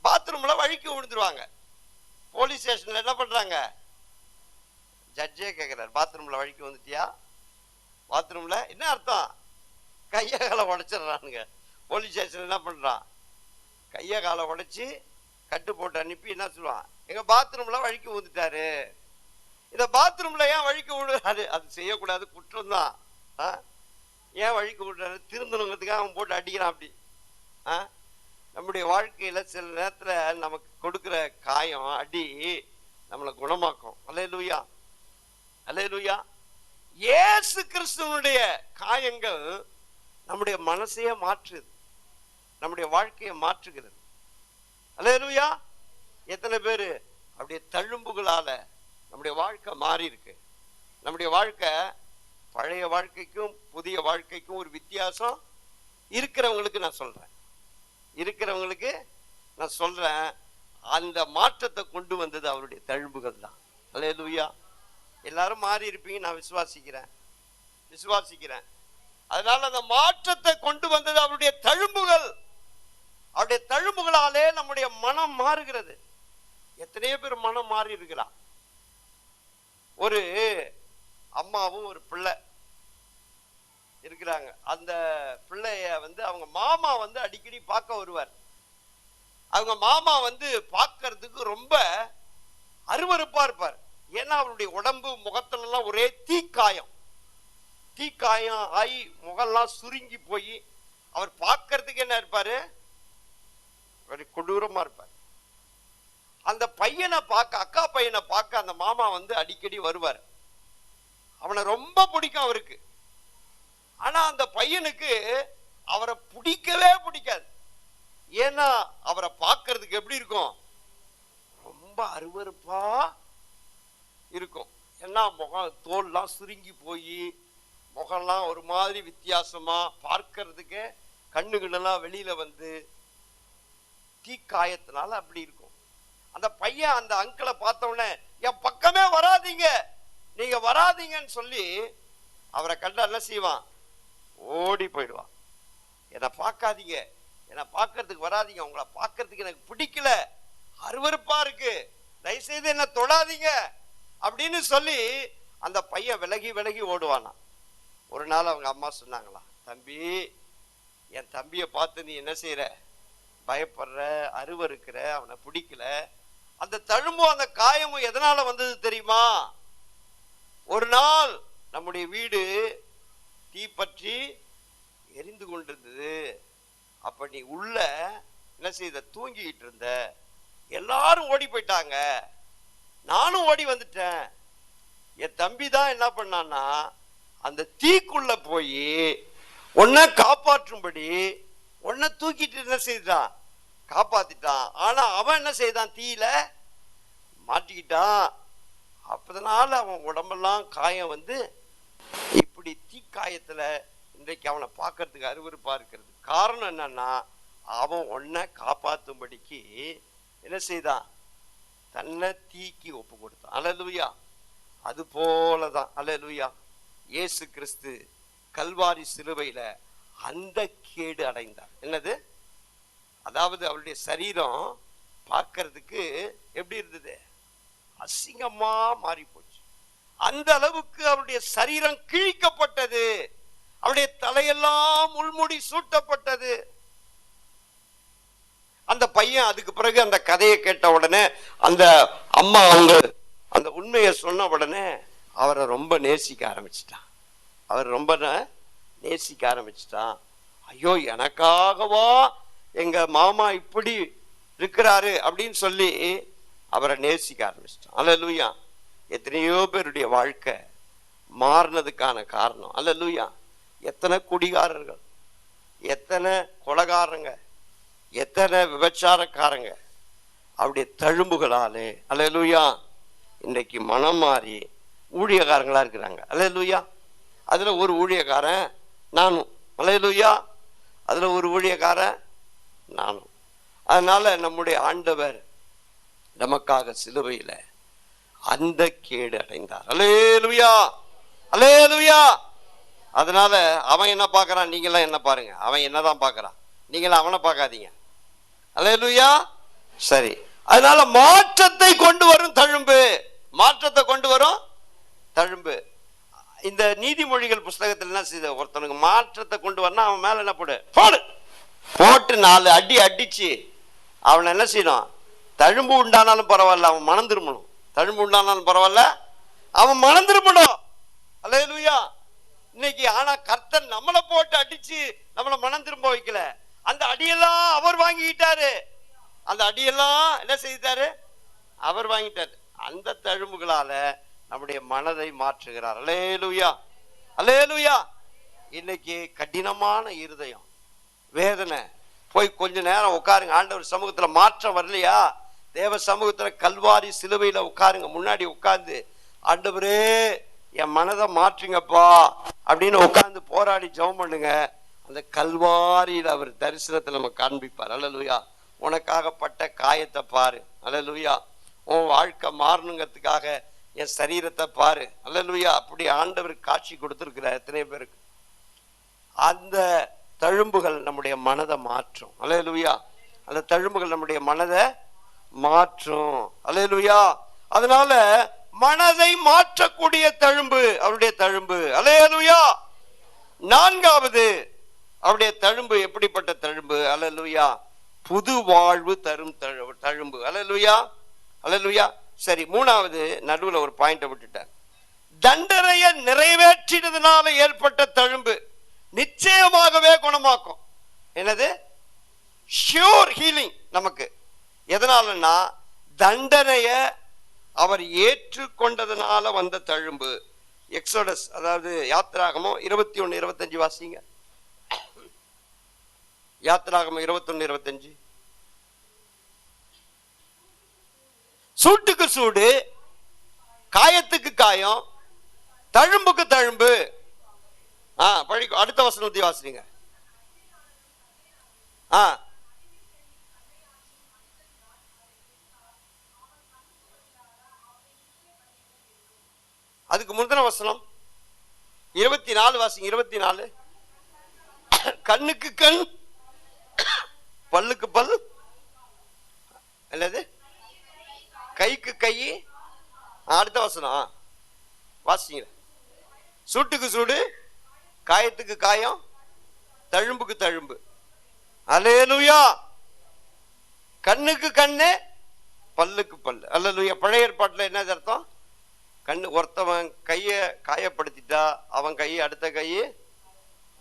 பாத்ரூம்ல வழுக்கி விழுந்துருவாங்க. போலீஸ் ஸ்டேஷன்ல என்ன பண்றாங்க? ஜட்ஜே கேட்கிறார், பாத்ரூம்ல வழுக்கி வந்துட்டியா? பாத்ரூம்ல என்ன அர்த்தம்? கையை காலை உடைச்சிடுறானுங்க. போலீஸ் ஸ்டேஷன் என்ன பண்றான்? கையை காலை உடைச்சி கட்டு போட்டு அனுப்பி என்ன சொல்லுவான்? எங்க பாத்ரூம்ல வழுக்கி விழுந்துட்டாரு. இந்த பாத்ரூம்ல ஏன் வழுக்கி விடுறாரு? அது செய்யக்கூடாது, குற்றம் தான். ஏன் வழுக்கி விடுறாரு? திருந்தணுங்கிறதுக்காக அவன் போட்டு அடிக்கிறான். அப்படி நம்முடைய வாழ்க்கையில சில நேரத்துல நமக்கு கொடுக்கிற காயம், அடி நம்மளை குணமாக்கும். அல்லேலூயா. அல்லேலூயா. இயேசு கிறிஸ்துவனுடைய காயங்கள் நம்முடைய மனசையே மாற்றுது, நம்முடைய வாழ்க்கையை மாற்றுகிறது. அல்லேலூயா. எத்தனை பேரு அப்படியே தழும்புகளால நம்முடைய வாழ்க்கை மாறி இருக்கு. நம்முடைய வாழ்க்கை பழைய வாழ்க்கைக்கும் புதிய வாழ்க்கைக்கும் ஒரு வித்தியாசம் இருக்கிறவங்களுக்கு நான் சொல்றேன், அந்த மாற்றத்தை கொண்டு வந்தது அவருடைய தழும்புகள் தான். அல்லேலூயா. எல்லாரும் மாறி இருப்பீங்க, நான் விசுவாசிக்கிறேன். அதனால அந்த மாற்றத்தை கொண்டு வந்தது அவருடைய தழும்புகள். அவருடைய தழும்புகளாலே நம்முடைய மனம் மாறுகிறது. எத்தனையோ பேர் மனம் மாறி இருக்கிறான். ஒரு அம்மாவும் ஒரு பிள்ளை இருக்கிறாங்க. அந்த பிள்ளைய வந்து அவங்க மாமா வந்து அடிக்கடி பார்க்க வருவார். அவங்க மாமா வந்து பார்க்கறதுக்கு ரொம்ப அருவருப்பா இருப்பார். ஏன்னா அவருடைய உடம்பு முகத்துல எல்லாம் ஒரே தீக்காயம் ஆகி முகம்லாம் சுருங்கி போய் அவர் பார்க்கறதுக்கு என்ன இருப்பாரு? கொடூரமா இருப்பார். அந்த பையனை பார்க்க, அக்கா பையனை பார்க்க அந்த மாமா வந்து அடிக்கடி வருவார். அவனை ரொம்ப பிடிக்கும் அவருக்கு. ஆனா அந்த பையனுக்கு அவரை பிடிக்கவே பிடிக்காது. ஏன்னா அவரை பார்க்கறதுக்கு எப்படி இருக்கும்? ரொம்ப அருவருப்பா இருக்கும். ஏன்னா முகம் தோல்லாம் சுருங்கி போய் முகம்லாம் ஒரு மாதிரி வித்தியாசமா, பார்க்கறதுக்கு கண்ணுகளெல்லாம் வெளியில வந்து தீக்காயத்தினால அப்படி இருக்கும். அந்த பையன் அந்த அங்கிளை பார்த்த உடனே என் பக்கம் பக்கமே வராதீங்க, நீங்க வராதீங்கன்னு சொல்லி அவரை கண்டா என்ன செய்வான்? ஓடி போயிடுவான். என்னை பார்க்காதீங்க, என்னை பார்க்கறதுக்கு வராதீங்க, உங்களை பார்க்கறதுக்கு எனக்கு பிடிக்கல, அருவருப்பா இருக்கு, தயவுசெய்து என்ன தொடாதீங்க அப்படின்னு சொல்லி அந்த பையன் விலகி விலகி ஓடுவானா. ஒரு நாள் அவங்க அம்மா சொன்னாங்களா, தம்பி, என் தம்பியை பார்த்து நீ என்ன செய்யற? பயப்படுற, அருவருக்கிற, அவனை பிடிக்கல. அந்த தழும்பும் அந்த காயமும் எதனால வந்தது தெரியுமா? ஒரு நாள் நம்முடைய வீடு தீப்பற்றி எரிந்து கொண்டிருந்தது. அப்ப நீ உள்ள என்ன செய்த? தூங்கிட்டு இருந்த. எல்லாரும் ஓடி போயிட்டாங்க, நானும் ஓடி வந்துட்டேன். என் தம்பி தான் என்ன பண்ணான்னா, அந்த தீக்குள்ள போய் உன்னை காப்பாற்றும்படி உன்னை தூக்கிட்டு என்ன செய்தான்? காப்பாத்திட்டான். ஆனா அவன் என்ன செய்தான்? தீயில மாட்டிக்கிட்டான். அப்பதனால அவன் உடம்பெல்லாம் காயம் வந்து இப்படி தீக்காயத்துல இன்றைக்கு அவனை பார்க்கறதுக்கு அருவருப்பா இருக்கிறது. காரணம் என்னன்னா, அவன் உன்னை காப்பாற்றும்படிக்கு என்ன செய்தான்? தன்னை தீக்கி ஒப்பு கொடுத்தான். அல்லேலூயா. அது போலதான் அல்லேலூயா இயேசு கிறிஸ்து கல்வாரி சிலுவையில அந்த கேடு அடைந்தார். என்னது? அதாவது அவருடைய சரீரம் பார்க்கறதுக்கு எப்படி இருந்தது? அசிங்கமா மாறி போச்சு. அந்த அளவுக்கு அவருடைய சரீரம் கிழிக்கப்பட்டது, அவருடைய தலையெல்லாம் முள்முடி சூட்டப்பட்டது. அந்த பையன் அதுக்கு பிறகு அந்த கதையை கேட்ட உடனே, அந்த அம்மா அவங்க அந்த உண்மையை சொன்ன உடனே அவரை ரொம்ப நேசிக்க ஆரம்பிச்சிட்டான். அவர் ரொம்ப நேசிக்க ஆரம்பிச்சிட்டான். ஐயோ, எனக்காகவா எங்க மாமா இப்படி இருக்கிறாரு அப்படின்னு சொல்லி அவரை நேசிக்க ஆரம்பிச்சிட்டான். அல்லேலூயா. எத்தனையோ பேருடைய வாழ்க்கை மாறினதுக்கான காரணம் அல்லேலூயா. எத்தனை குடிகாரர்கள், எத்தனை கொலைகாரங்க, எத்தனை விபச்சாரக்காரங்க அவருடைய தழும்புகளாலே அல்லேலூயா இன்றைக்கு மனம் மாறி ஊழியக்காரங்களா இருக்கிறாங்க. அல்லேலூயா. அதுல ஒரு ஊழியக்காரன் நானும். அல்லேலூயா. அதுல ஒரு ஊழியக்காரன் நானும். அதனால நம்முடைய ஆண்டவர் நமக்காக சிலுவையில அந்த கேடு அடைந்தார். அல்லேலூயா, அல்லேலூயா. அதனால அவன் என்ன பார்க்கறான், நீங்களாம் என்ன பாருங்க. அவன் என்னதான் பார்க்கறான், நீங்களாம் அவனை பார்க்காதீங்க. அல்லேலூயா. சரி. அதனால மாற்றத்தை கொண்டு வரும் தழும்பு, மாற்றத்தை கொண்டு வரும் தழும்பு. இந்த நீதிமொழிகள் புஸ்தகத்தில் என்ன செய்த? ஒருத்தனுக்கு மாற்றத்தை கொண்டு வரணும், அவன் மேல என்ன போடு போட்டு 4 அடி அடிச்சு அவனை என்ன செய்யணும்? தழும்பு உண்டானாலும் பரவாயில்ல, அவன் மனம் திரும்பணும். தழும்பு உண்டானாலும் பரவாயில்ல, அவன் மனம் திரும்பணும். அல்லேலூயா. இன்னைக்கு ஆனா கர்த்தர் நம்மளை போட்டு அடிச்சு நம்மளை மனம் திரும்ப வைக்கல. அந்த அடியெல்லாம் அவர் வாங்கிட்டாரு. அந்த அடியெல்லாம் என்ன செய்தாரு? அவர் வாங்கிட்டாரு. அந்த தழும்புகளால நம்முடைய மனதை மாற்றுகிறார். அல்லேலூயா, அல்லேலூயா. இன்னைக்கு கடினமான இருதயம், வேதனை, போய் கொஞ்ச நேரம் உட்காருங்க. ஆண்டவர் சமூகத்துல மாற்றம் வரலையா? தேவ சமூகத்துல கல்வாரி சிலுவையில உட்காருங்க. முன்னாடி உட்கார்ந்து, ஆண்டவரே என் மனதை மாற்றுங்கப்பா அப்படின்னு உட்கார்ந்து போராடி ஜெபம் பண்ணுங்க. அந்த கல்வாரியில் அவர் தரிசனத்தை நம்ம காண்பிப்பார். அல்லேலூயா. உனக்காகப்பட்ட காயத்தை பாரு. அல்லேலூயா. உன் வாழ்க்கை மாறணுங்கிறதுக்காக என் சரீரத்தை பாரு. அல்லேலூயா. அப்படி ஆண்டவர் காட்சி கொடுத்திருக்கிறார் எத்தனை பேருக்கு. அந்த தழும்புகள் நம்முடைய மனதை மாற்றும். அல்லேலூயா. அந்த தழும்புகள் நம்முடைய மனதை மாற்றும். அல்லேலூயா. அதனால மனதை மாற்றக்கூடிய தழும்பு அவருடைய தழும்பு. அல்லேலூயா. 4வது அவருடைய தழும்பு எப்படிப்பட்ட தழும்பு? அல்லேலூயா. புது வாழ்வு தரும் தழும்பு. அல்லேலூயா, அல்லேலூயா. சரி, 3வது நடுவுல ஒரு பாயிண்ட விட்டுட்டார். தண்டனையை நிறைவேற்றினதுனால ஏற்பட்ட தழும்பு நிச்சயமாகவே குணமாக்கும். என்னது? ஷியோர் ஹீலிங் நமக்கு. எதனாலன்னா தண்டனைய அவர் ஏற்றுக்கொண்டதுனால வந்த தழும்பு. எக்ஸோடஸ், அதாவது யாத்திராகமம் 21:25 வாசிங்க. யாத்திராகமம் 21:25. சூட்டுக்கு சூடு, காயத்துக்கு காயம், தழும்புக்கு தழும்பு. படிக்கும். அடுத்த வசனத்தை வாசிங்க. அதுக்கு முந்தின வசனம் 24 வாசிங்க. 24. கண்ணுக்கு கண் பல்லுக்கு பல், அல்லது கைக்கு கை. அடுத்த வசனம் வாசிங்க. சூட்டுக்கு சூடு, காயத்துக்கு காயம், தழும்புக்கு தழும்பு. அல்லேலூயா. கண்ணுக்கு கண்ணு, பல்லுக்கு பல்லு. அல்லேலூயா. பழைய ஏற்பாட்டில் என்ன அர்த்தம்? கண்ணு, ஒருத்தவன் கையை காயப்படுத்திட்டா அவன் கையை அடுத்த கையை,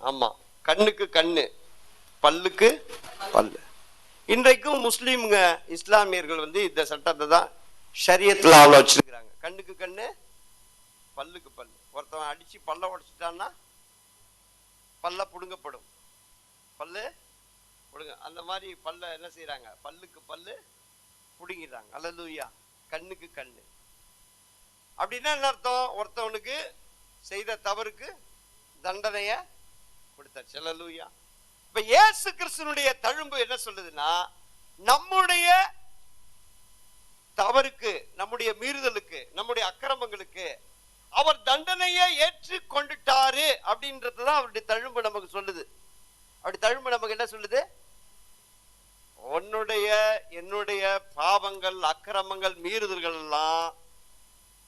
ஆமா, கண்ணுக்கு கண்ணு பல்லுக்கு பல்லு. இன்றைக்கும் முஸ்லீம்ங்க இஸ்லாமியர்கள் இந்த சட்டத்தை தான் ஷரியத்துல அவ்வளோ வச்சிருக்கிறாங்க. கண்ணுக்கு கண்ணு பல்லுக்கு பல்லு. ஒருத்தவன் அடிச்சு பல்ல உடைச்சிட்டான்னா பல்ல புடுங்கப்படும். பல்லு புடுங்க, அந்த மாதிரி பல்ல என்ன செய்யறாங்க? பல்லுக்கு பல்லு புடுங்கிறாங்க. அல்லேலூயா. கண்ணுக்கு கண்ணு அப்படின்னா என்ன அர்த்தம்? ஒருத்தவனுக்கு செய்த தவறுக்கு தண்டனைய கொடுத்தாச்சு. அல்லேலூயா. இப்ப இயேசு கிறிஸ்துனுடைய தழும்பு என்ன சொல்லுதுன்னா, நம்முடைய தவறுக்கு, நம்முடைய மீறுதலுக்கு, நம்முடைய அக்கிரமங்களுக்கு அவர் தண்டனையை ஏற்று கொண்டுட்டாரு அப்படின்றதுதான் அவருடைய தழும்பு நமக்கு சொல்லுது. அப்படி தழும்பு நமக்கு என்ன சொல்லுது? உன்னுடைய என்னுடைய பாவங்கள், அக்கிரமங்கள், மீறுதல்கள் எல்லாம்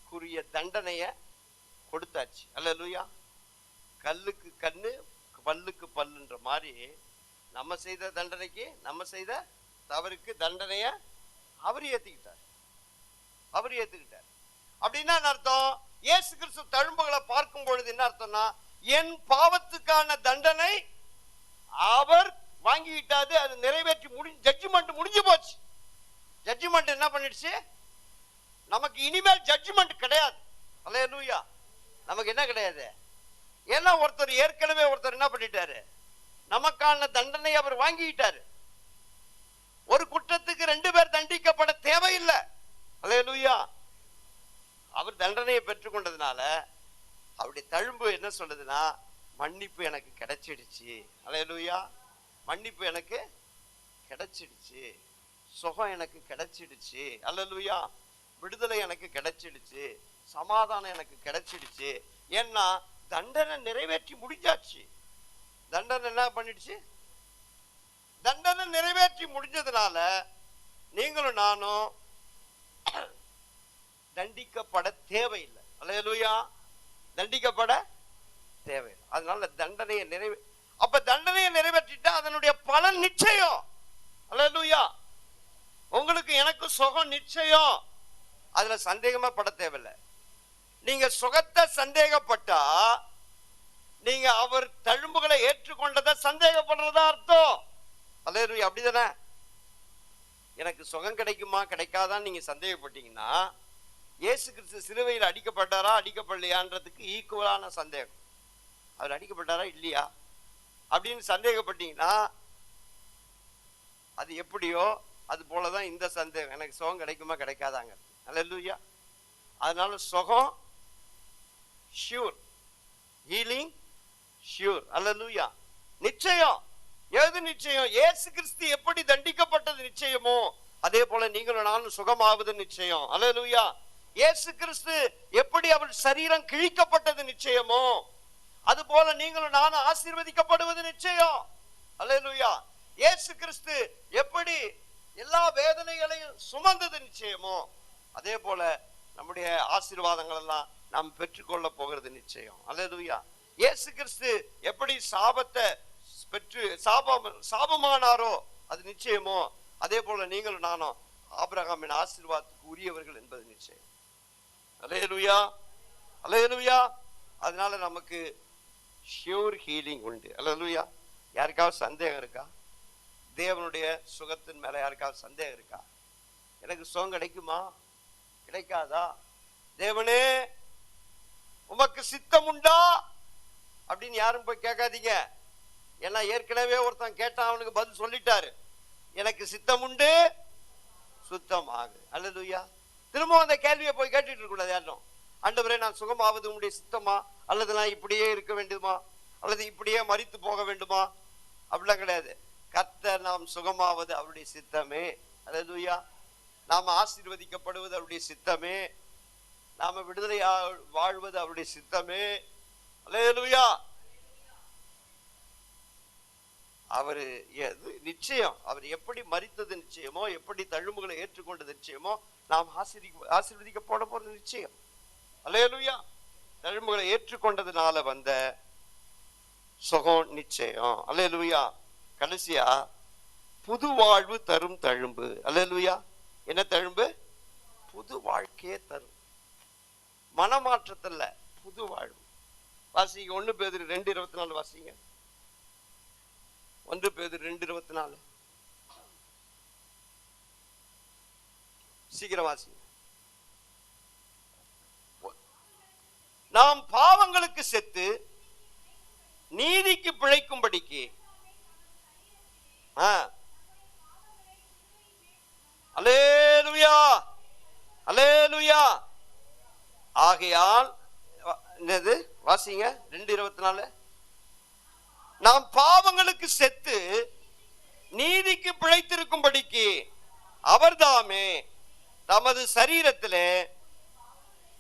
குறிய தண்டனைய கொடுத்தாச்சு. அல்லேலூயா. கல்லுக்கு கண்ணு பல்லுக்கு பல்லுன்ற மாதிரி நம்ம செய்த தண்டனைக்கு, நம்ம செய்த தவறுக்கு தண்டனைய அவர் ஏத்துக்கிட்டார். அவர் ஏத்துக்கிட்டார். அப்படின்னா என்ன அர்த்தம்? இயேசு கிறிஸ்து தழும்புகளை பார்க்கும் பொழுது என்ன அர்த்தம்னா, என் பாவத்துக்கான தண்டனை அவர் வாங்கிட்டாரு. அது நிறைவேற்றி ஜட்ஜ்மெண்ட் முடிஞ்சு போச்சு. ஜட்ஜ்மெண்ட் என்ன பண்ணிடுச்சு? நமக்கு இனிமேல் ஜட்ஜ்மெண்ட் கிடையாது. அல்லேலூயா. நமக்கு என்ன கிடையாது? ஏன்னா ஒருத்தர் ஏற்கனவே என்ன பண்ணிட்டாரு? நமக்கான தண்டனை அவர் வாங்கிட்டாரு. ஒரு குற்றத்துக்கு 2 பேர் தண்டிக்கப்பட தேவையில்லை. அல்லேலூயா. அவர் தண்டனையை பெற்றுக்கொண்டதுனால அவருடைய தழும்பு என்ன சொல்லுதுன்னா, மன்னிப்பு எனக்கு கிடைச்சிடுச்சு. அல்லேலூயா. மன்னிப்பு எனக்கு கிடைச்சிடுச்சு, சுகம் எனக்கு கிடைச்சிடுச்சு. அல்லேலூயா. விடுதலை எனக்கு கிடைச்சிடுச்சு, சமாதானம் எனக்கு கிடைச்சிடுச்சு. ஏன்னா தண்டனை நிறைவேற்றி முடிஞ்சாச்சு. தண்டனை என்ன பண்ணிடுச்சு? தண்டனை நிறைவேற்றி முடிஞ்சதுனால நீங்களும் நானும் தண்டிக்கப்பட தேவையில்லை. அல்லேலூயா. தண்டிக்கப்பட தேவையில்லை. அதனால தண்டனையை அப்ப தண்டனையை நிறைவேற்றிட்டா அதனுடைய பலன் நிச்சயம். அல்லேலூயா. உங்களுக்கு எனக்கு சுகம் நிச்சயம். அதுல சந்தேகமா பட தேவையில்லை. நீங்க சுகத்தை சந்தேகப்பட்டா நீங்க அவர் தழும்புகளை ஏற்றுக்கொண்டதை சந்தேகப்படுறதா அர்த்தம். அல்லேலூயா. அப்படிதானே? எனக்கு சுகம் கிடைக்குமா கிடைக்காதான்னு நீங்க சந்தேகப்பட்டீங்கன்னா, இயேசு கிறிஸ்து சிலுவையில் அடிக்கப்பட்டாரா அடிக்கப்படலையான்றதுக்கு ஈக்குவலான சந்தேகம். அவர் அடிக்கப்பட்டாரா இல்லையா அப்படின்னு சந்தேகப்பட்டீங்கன்னா, அது எப்படியோ அது போலதான் இந்த சந்தேகம், எனக்கு சுகம் கிடைக்குமா கிடைக்காதாங்க. அல்லேலூயா. அதனால சுகம் ஷூர், ஹீலிங் ஷூர். அல்லேலூயா. நிச்சயம். எது நிச்சயம்? இயேசு கிறிஸ்து எப்படி தண்டிக்கப்பட்டது நிச்சயமோ அதே போல நீங்களும் நானும் சுகமாவது நிச்சயம். அல்லேலூயா. இயேசு கிறிஸ்து எப்படி அவர் சரீரம் கிழிக்கப்பட்டது நிச்சயமோ அது போல நீங்களும் நானும் ஆசீர்வதிக்கப்படுவது நிச்சயம். அல்லேலூயா. இயேசு கிறிஸ்து எப்படி எல்லா வேதனைகளையும் சுமந்தது நிச்சயமோ அதே போல நம்முடைய ஆசீர்வாதங்கள் எல்லாம் நாம் பெற்றுக்கொள்ள போகிறது நிச்சயம். அல்லேலூயா. இயேசு கிறிஸ்து எப்படி சாபத்தை பெற்று சாபமானாரோ அது நிச்சயமோ அதே போல நீங்களும் நானும் ஆபிரகாமின் ஆசீர்வாதத்துக்கு உரியவர்கள் என்பது நிச்சயம். அல்லேலூயா. அல்லேலூயா. அதனால நமக்கு ஷியூர் ஹீலிங் உண்டு. அல்லேலூயா. யாருக்காவது சந்தேகம் இருக்கா? தேவனுடைய சுகத்தின் மேல யாருக்காவது சந்தேகம் இருக்கா? எனக்கு சுகம் கிடைக்குமா கிடைக்காதா? தேவனே உமக்கு சித்தம் உண்டா அப்படின்னு யாரும் போய் கேட்காதீங்க. ஏன்னா ஏற்கனவே ஒருத்தன் கேட்டான், அவனுக்கு பதில் சொல்லிட்டாரு, எனக்கு சித்தம் உண்டு சுத்தமாக. அல்லேலூயா. திரும்ப அந்த கேள்வியை போய் கேட்டுட்டு இருக்க கூடாது யாரும். ஆண்டவரே நான் சுகமாவது உங்களுடைய சித்தமா, அல்லது நான் இப்படியே இருக்க வேண்டுமா, அல்லது இப்படியே மரித்து போக வேண்டுமா? அப்படிலாம் கிடையாது. கர்த்தர் நாம் சுகமாவது அவருடைய சித்தமே. அல்லேலூயா. நாம் ஆசீர்வதிக்கப்படுவது அவருடைய சித்தமே. நாம விடுதலையா வாழ்வது அவருடைய சித்தமே. அல்லேலூயா. அவரு நிச்சயம், அவர் எப்படி மரித்தது நிச்சயமோ, எப்படி தழும்புகளை ஏற்றுக்கொண்டது நிச்சயமோ, நாம் ஆசீர்வதிக்கப்பட போறது நிச்சயம். அல்லேலூயா. தழும்புகளை ஏற்றுக்கொண்டதுனால வந்த சுகம் நிச்சயம். அல்லேலூயா. கடைசியா புது வாழ்வு தரும் தழும்பு. அல்லேலூயா. என்ன தழும்பு? புது வாழ்க்கையே தரும். மனமாற்றத்தில் புது வாழ்வு. வாசிங்க 1 பேதுரு 2:24 வாசிங்க. 1 பேதுரு 2:24 சீக்கிரம் வாசிங்க. நாம் பாவங்களுக்கு செத்து நீதிக்கு பிழைக்கும்படிக்கு. அல்லேலூயா. அல்லேலூயா. ஆகையால் என்னது வாசிங்க 2:24. நாம் பாவங்களுக்கு செத்து நீதிக்கு பிழைத்திருக்கும்படிக்கு அவர்தாமே தமது சரீரத்திலே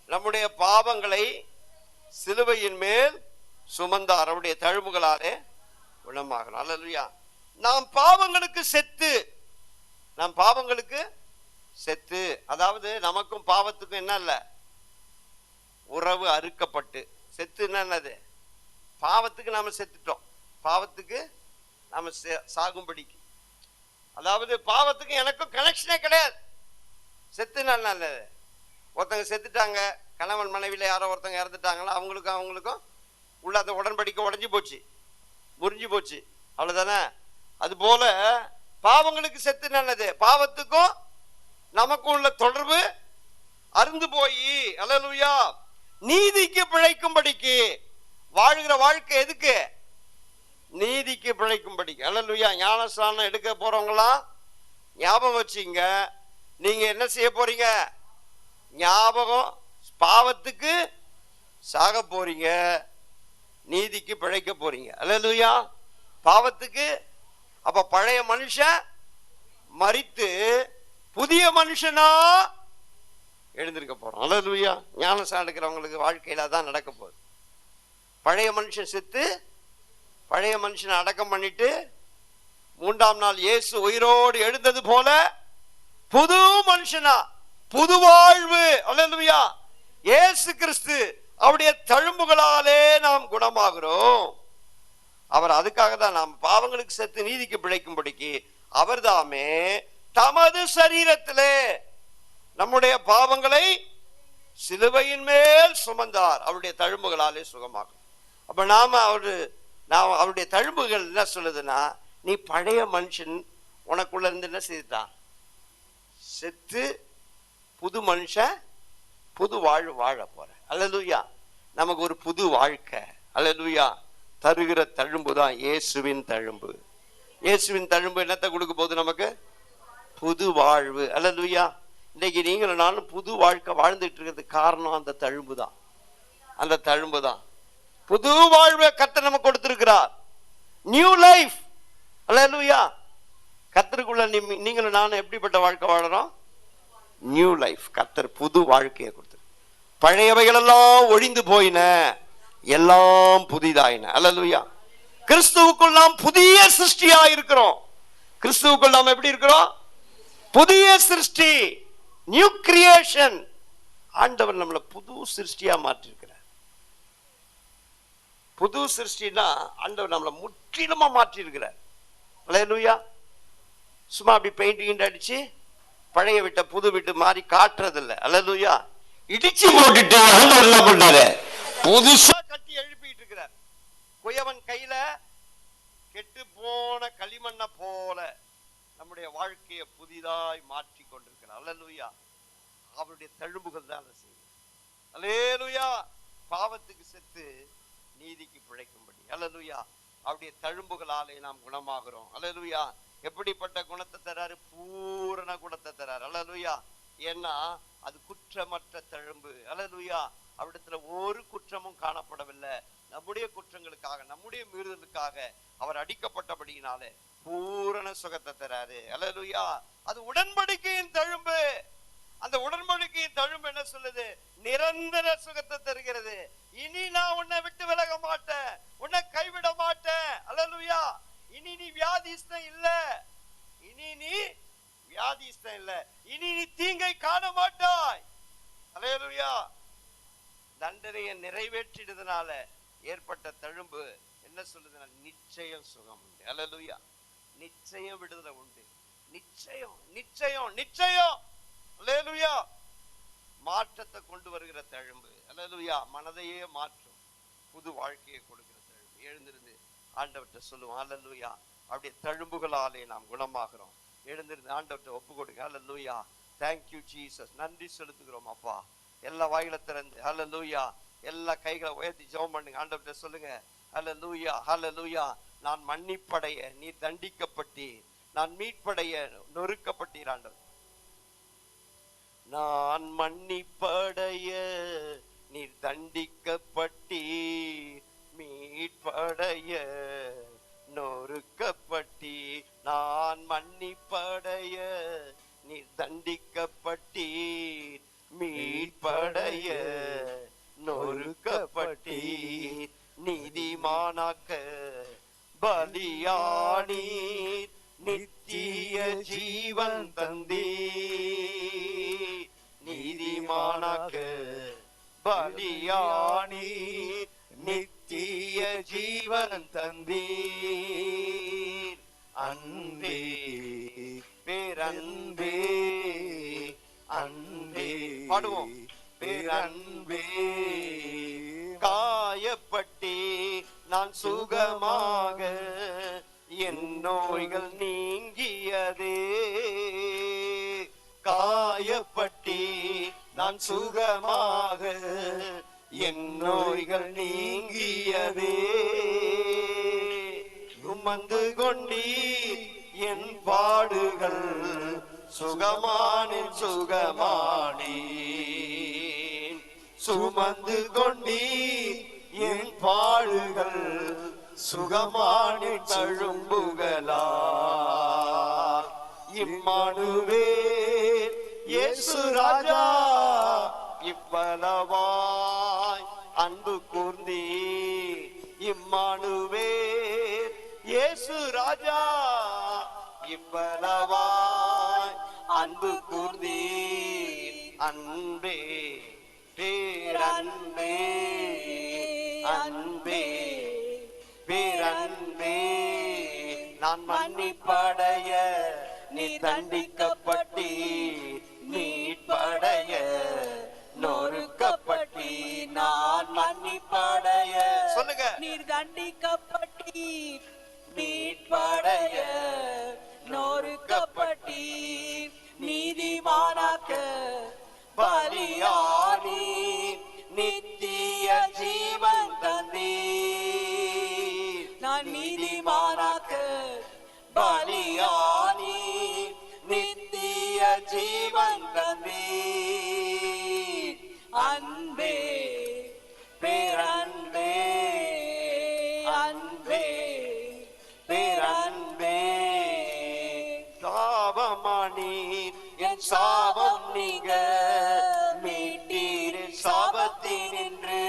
நம்முடைய பாவங்களை சிலுவையின் மேல் சுமந்தார். அவருடைய தழும்புகளாலே குணமாகணும். அல்லேலூயா. நாம் பாவங்களுக்கு செத்து, நாம் பாவங்களுக்கு செத்து, அதாவது நமக்கும் பாவத்துக்கும் என்ன இல்ல, உறவு அறுக்கப்பட்டு. செத்து என்னது? பாவத்துக்கு நாம செத்துட்டோம். பாவத்துக்கு நாம சாகும்படிக்கு, அதாவது பாவத்துக்கு எனக்கும் கனெக்ஷனே கிடையாது. செத்து நல்ல ஒருத்தங்க செத்துட்டாங்க, கணவன் மனைவியில யாரோ ஒருத்தங்க இறந்துட்டாங்களா, அவங்களுக்கும் உள்ள அந்த உடன்படிக்கை உடஞ்சி போச்சு, முறிஞ்சு போச்சு, அவ்வளவுதானே. அது போல பாவங்களுக்கு செத்து நல்லது, பாவத்துக்கும் நமக்கும் உள்ள தொடர்பு அருந்து போய். அல்லேலூயா. நீதிக்கு பிழைக்கும்படிக்கு வாழ்கிற வாழ்க்கை எதுக்கு? நீதிக்கு பிழைக்கும்படிக்கு. அல்லேலூயா. ஞானஸ்நானம் எடுக்க போறவங்களாம் ஞாபகம் வச்சுங்க, நீங்க என்ன செய்ய போறீங்க? ஞாபகம், பாவத்துக்கு சாக போறீங்க, நீதிக்கு பிழைக்க போறீங்க. அல்லேலூயா. பாவத்துக்கு அப்ப பழைய மனுஷன் மரித்து புதிய மனுஷனா எழுந்திருக்க போறோம். அல்லேலூயா. ஞானஸ்நானம் எடுக்கிறவங்களுக்கு வாழ்க்கையில தான் நடக்க போகுது. பழைய மனுஷன் செத்து பழைய மனுஷனை அடக்கம் பண்ணிட்டு 3ஆம் நாள் இயேசு உயிரோடு எழுந்தது போல புது மனுஷனா, புது வாழ்வு. அல்லேலூயா. இயேசு கிறிஸ்து அவருடைய தழும்புகளாலே நாம் குணமாகிறோம். அவர் அதுக்காக தான் நாம் பாவங்களுக்கு செத்து நீதிக்கு பிழைக்கும்படிக்கு அவர்தாமே தமது சரீரத்திலே நம்முடைய பாவங்களை சிலுவையின் மேல் சுமந்தார். அவருடைய தழும்புகளாலே சுகமாகும். அப்ப நாம அவருடைய தழும்புகள் என்ன சொல்லுதுன்னா, நீ பழைய மனுஷன் உனக்குள்ள இருந்து என்ன செய்தான்? செத்து புது மனுஷன் புது வாழ்வு வாழ போற. அல்லேலூயா. நமக்கு ஒரு புது வாழ்க்கை. அல்லேலூயா. தருகிற தழும்பு தான் இயேசுவின் தழும்பு. இயேசுவின் தழும்பு என்னத்தை கொடுக்க போகுது? நமக்கு புது வாழ்வு. அல்லேலூயா. இன்னைக்கு நீங்களும் நானும் புது வாழ்க்கை வாழ்ந்துட்டு இருக்கிறதுக்கு காரணம் அந்த தழும்பு தான். அந்த தழும்பு தான். புது வாழ்வை கர்த்தர் நமக்கு கொடுத்திருக்கிறார். New life. அல்லேலூயா. கர்த்தருக்குள்ள நீங்களும் நானும் எப்படிப்பட்ட வாழ்க்கை வாழறோம்? New life. கர்த்தர் புது வாழ்க்கையை கொடுத்து, பழையவைகள் எல்லாம் ஒழிந்து போயின, எல்லாம் புதிதாயின. அல்லேலூயா. கிறிஸ்துவுக்குள் நாம் புதிய சிருஷ்டியா இருக்கிறோம். கிறிஸ்துவுக்குள் நாம் எப்படி இருக்கிறோம்? புதிய சிருஷ்டி, நியூ கிரியேஷன். ஆண்டவர் நம்மளை புது சிருஷ்டியா மாற்றிருக்கிறார். புது சிருஷ்டினா ஆண்டவர் நம்மளை முற்றிலுமா மாற்றி இருக்கிறார். அல்லேலூயா. சும்மா அப்படி பெயிண்டிங் அடிச்சு பழைய வீட்டை புது வீட்டு மாதிரி காட்டுறது இல்லை. அல்லேலூயா. இடிச்சு போட்டுட்டு ஆண்டவர் என்ன பண்றாரு? புதுசா கட்டி எழுப்பிட்டு இருக்கிறார். குயவன் கையில கெட்டு போன களிமண்ண போல நம்முடைய வாழ்க்கையை புதிதாய் மாற்றி கொண்டிருக்கிறார். அல்லேலூயா. அவருடைய தழும்புகள் தான் அதை செய்யும். அல்லேலூயா. பாவத்துக்கு செத்து நீதிக்கு பிழைக்கும்படி. அல்லேலூயா. அவருடைய தழும்புகளாலே நாம் குணமாகிறோம். அல்லேலூயா. எப்படிப்பட்ட குணத்தை தராரு? பூரண குணத்தை தராரு. அல்லேலூயா. ஏன்னா அது குற்றமற்ற தழும்பு. அல்லேலூயா. அவரிடத்துல ஒரு குற்றமும் காணப்படவில்லை. நம்முடைய குற்றங்களுக்காக, நம்முடைய மீறுதலுக்காக அவர் அந்த உடன்படிக்கையின் தழும்பு என்ன சொல்லுது? நிரந்தர சுகத்தை தருகிறது. இனி நான் உன்னை விட்டு விலக மாட்டேன், உன்னை கைவிட மாட்டேன். அல்லேலூயா. இனி நீ வியாதிஸ்தன் இல்ல, இனி நீ வியாதிஸ்தன் இல்ல, இனி நீ தீங்கை காண மாட்டாய். அல்லேலூயா. தண்டனையை நிறைவேற்றினதுனால ஏற்பட்ட தழும்பு என்ன சொல்லுதுன்னா நிச்சயம் சுகம் உண்டு. அல்லேலூயா. நிச்சயம் விடுதலை உண்டு. நிச்சயம் நிச்சயம் நிச்சயம். அல்லேலூயா. மாற்றத்தை கொண்டு வருகிற தழும்பு. அல்லேலூயா. மனதையே மாற்றும், புது வாழ்க்கையை கொடுக்கிற தழும்பு. எழுந்திருந்து ஆண்டவர்கிட்ட சொல்லுவோம். அல்லேலூயா. அப்படியே தழும்புகளாலே நாம் குணமாகிறோம். எழுந்திருந்து ஆண்டவர்கிட்ட ஒப்பு கொடுங்க. அல்லேலூயா. Thank you Jesus. நன்றி செலுத்துகிறோம் அப்பா. எல்லா வாயில திறந்து அல்லேலூயா, எல்லா கைகளை உயர்த்தி ஜெபம் பண்ணுங்க. ஆண்டவர்கிட்ட சொல்லுங்க. அல்லேலூயா அல்லேலூயா. நான் மன்னிப்படைய நீர் தண்டிக்கப்பட்டீர், நான் மீட்படைய நொறுக்கப்பட்டீர். ஆண்டவர், நான் மன்னிப்படைய நீர் தண்டிக்கப்பட்டீர், மீட்படைய நொறுக்கப்பட்டீர். நான் மன்னிப்படைய நீர் தண்டிக்கப்பட்டீர், மீட்படைய நொறுக்கப்பட்டீர். நீதிமானாக்க பலியானீர், நித்திய ஜீவன் தந்தீர். நீதிமானாக்க பலியானீர், நித்திய ஜீவன் தந்தீர். அன்பே பேரன்பே அன்பே பாடுவோம். பேரன்பே காயப்பட்டே நான் சுகமாக என் நோய்கள் நீங்கியதே. காயப்பட்டே நான் சுகமாக என் நோய்கள் நீங்கியதே. சுமந்து கொண்டீர் என் பாடுகள், சுகமானேன் சுகமானேன். சுமந்து கொண்டீர் என் பாடுகள், சுகமானேன் தழும்புகளா. இம்மானுவேல் இயேசு ராஜா, இவ்வளவாய் அன்பு கூர்ந்தீர். இம்மானுவேல் இயேசு ராஜா, இவ்வளவாய் அன்பு கூர்ந்தீர். அன்பே பேரன்பே அன்பே பேரன்பே. நான் மன்னிப்படைய நீ தண்டிக்கப்பட்டீர், மீட்படைய நொறுக்கப்பட்டீர். நான் மன்னிப்படைய சொல்லுங்க. நீர் தண்டிக்கப்பட்டீர், மீட்படைய நொறுக்கப்பட்டீர். நீதிமானாக்க பலியானீர், நித்திய ஜீவன் தந்தீர். நான் நீதிமானாக்க பலியானீர், நித்திய ஜீவன் தந்தீர். அன்பே பேரன்பே அன்பே பேரன்பே. சாபமானீர் என் சாபம் நீங்க, மீட்டீர் சாபத்தினின்று.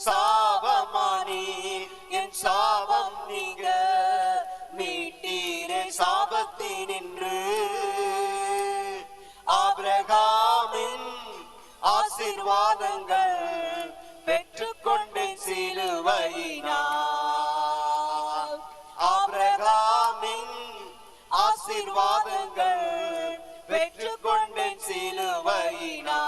சாபமானீர் என் சாபம் நீங்க, மீட்டீர் சாபத்தினின்று. ஆபிரகாமின் ஆசீர்வாதங்கள் பெற்றுக்கொண்டேன் சிலுவையினால். ஆபிரகாமின் ஆசீர்வாதங்கள் பெற்றுக்கொண்டேன் சிலுவையினால்.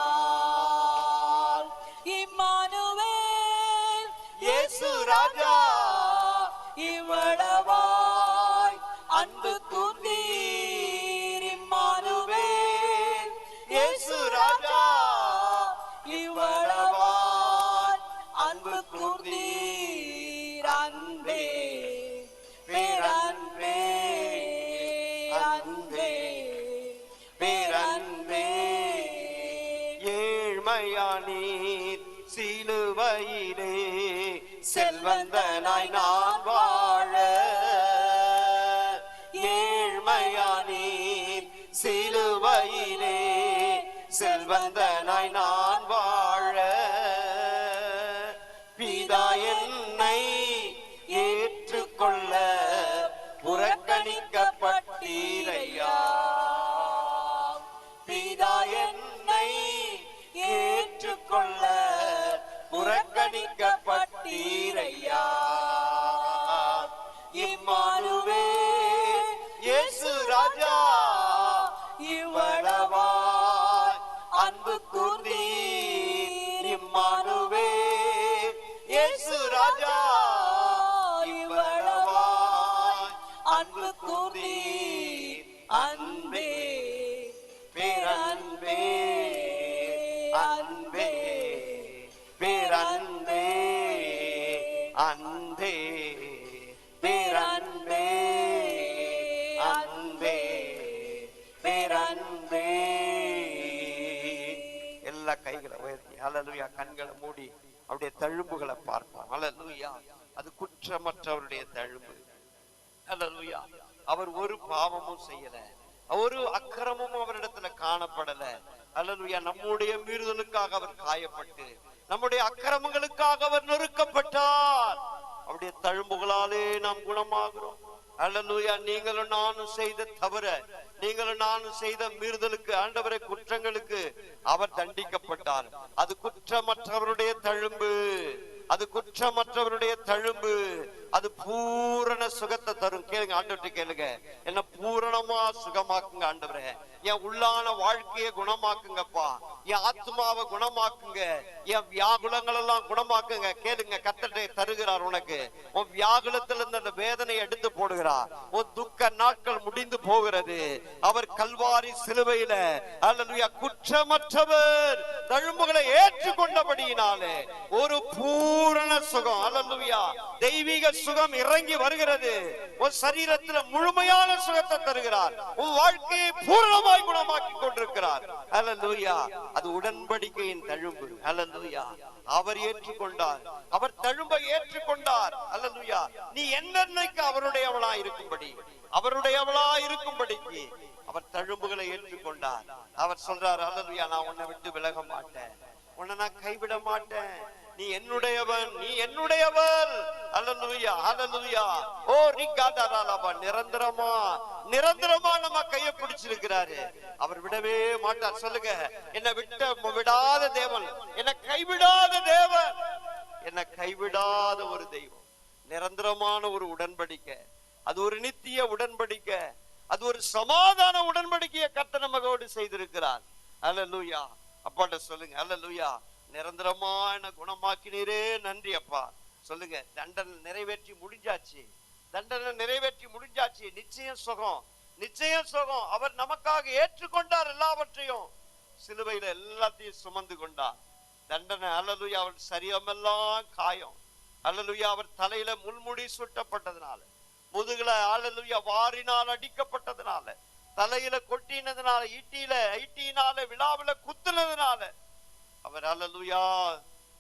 இம்மானுவேல் இயேசு ராஜா, இவ்வளவாய் அன்பு கூர்ந்தீர். இம்மானுவேல் இயேசு ராஜா, இவ்வளவாய் அன்பு கூர்ந்தீர். அன்பே பேரன்பே அன்பே பேரன்பே. ஏழ்மையானீர் சிலுவையிலே, செல்வந்தனாய் நான் வாழ. ஏழ்மையானீர் சிலுவையிலே, நல்லவனாய் நான் வாழ பிதா என்னை ஏற்றுக்கொள்ள புறக்கணிக்கப்பட்டீரையா. பிதா என்னை ஏற்றுக்கொள்ள புறக்கணிக்கப்பட்டீரையா. இம்மானுவேல் இயேசு ராஜா இவ்வளவாய் அன்பு கூர்ந்தீர். இம்மானுவேல் இயேசு ராஜா இவ்வளவாய் அன்பு கூர்ந்தீர். அன்பே பேரன்பே அன்பே பேரன்பே அன்பே பேரன்பே அன்பே பேரன்பே. எல்லா கைகளை உயர்த்தி ஹல்லேலூயா, கண்களை மூடி அவருடைய தழும்புகளை பார்ப்போம். ஹல்லேலூயா, அது குற்றமற்றவருடைய தழும்பு. ஹல்லேலூயா, அவர் ஒரு பாவமும் செய்யல, ஒரு அக்கிரமும் அவரிடத்துல காணப்படல. ஹல்லேலூயா, நம்முடைய மீறுதலுக்காக அவர் காயப்பட்டு, நம்முடைய அக்கிரமங்களுக்காக அவர் நொறுக்கப்பட்டார். அவருடைய தழும்புகளாலே நாம் குணமாகிறோம். ஹல்லேலூயா, நீங்களும் நானும் செய்த தவற, நீங்களும் நானும் செய்த மீறுதலுக்கு, ஆண்டவரே குற்றங்களுக்கு அவர் தண்டிக்கப்பட்டார். அது குற்றமற்றவருடைய தழும்பு, அது குற்றமற்றவருடைய தழும்பு. அது பூரண சுகத்தை தரும். கேளுங்க, ஆண்டவர்கிட்ட கேளுங்க, என்ன பூரணமா சுகமாக்குங்க ஆண்டவரே. என் உள்ளான வாழ்க்கையை குணமாக்குங்கப்பா, என் ஆத்மாவை குணமாக்குங்க, என் வியாகுலங்கள் எல்லாம் குணமாக்குங்க. கேளுங்க, கர்த்தர் தருகிறார் உனக்கு. உன் வியாகுலத்துல இருந்து அந்த வேதனையை எடுத்து போடுகிறார். உன் துக்க நாட்கள் முடிந்து போகிறது. அவர் கல்வாரி சிலுவையில ஹல்லேலூயா குற்றமற்றவர் தழும்புகளை ஏற்றுக்கொண்டபடியினாலே ஒரு பூரண சுகம், ஹல்லேலூயா தெய்வீக சுகம் இறங்கி வருகிறது. உன் சரீரத்தில் முழுமையான சுகத்தை தருகிறார். உன் வாழ்க்கையை பூரணமாய் குணமாக்கி கொண்டிருக்கிறார். ஹல்லேலூயா, அது உடன்படிக்கையின் தழும்பு. ஹல்லேலூயா, அவர் ஏற்றுக்கொண்டார், அவர் தழும்பை ஏற்றுக்கொண்டார். ஹல்லேலூயா, நீ என்னைக்கு அவருடையவளா இருக்கும்படி, அவருடையவளா இருக்கும்படிக்கு அவர் தழும்புகளை ஏற்றுக்கொண்டார். அவர் சொல்றார், ஹல்லேலூயா, நான் உன்னை விட்டு விலக மாட்டேன், உன்னை நான் கைவிட மாட்டேன், நீ என்னுடையவன், நீ என்னுடையவள். ஹல்லேலூயா, ஹல்லேலூயா. ஓ ரிகாதாராலபா, நிரந்தரமா நிரந்தரமா நம்ம கையை பிடிச்சிருக்கிறாரு. அவர் விடவே மாட்டார். சொல்லுங்க, என்னை விடாத தேவன், என்னை கைவிடாத தேவன், என்னை கைவிடாத ஒரு தெய்வம். நிரந்தரமான ஒரு உடன்படிக்கை, அது ஒரு நித்திய உடன்படிக்கை, அது ஒரு சமாதான உடன்படிக்கையை கர்த்தர் நம்மோடு செய்திருக்கிறார். ஹல்லேலூயா, அப்பாட்ட சொல்லுங்க, ஹல்லேலூயா, நிரந்தரமா என்ன குணமாக்கினீரே, நன்றி அப்பா. சொல்லுங்க, தண்டனை நிறைவேற்றி முடிஞ்சாச்சு, தண்டனை நிறைவேற்றி முடிஞ்சாச்சு. நிச்சயம் சுகம், நிச்சயம் சுகம். அவர் நமக்காக ஏற்றுக்கொண்டார் எல்லாவற்றையும், சிலுவையில எல்லாத்தையும் சுமந்து கொண்டார். தண்டனை, ஹல்லேலூயா, அவர் சரீரமெல்லாம் காயம். ஹல்லேலூயா, அவர் தலையில முள்முடி சுட்டப்பட்டதுனால, முதுகுல ஹல்லேலூயா வாரினால் அடிக்கப்பட்டதுனால, தலையில கொட்டினதுனால, ஈட்டியினால விழாவில குத்துனதுனால, அவர் ஹல்லேலூயா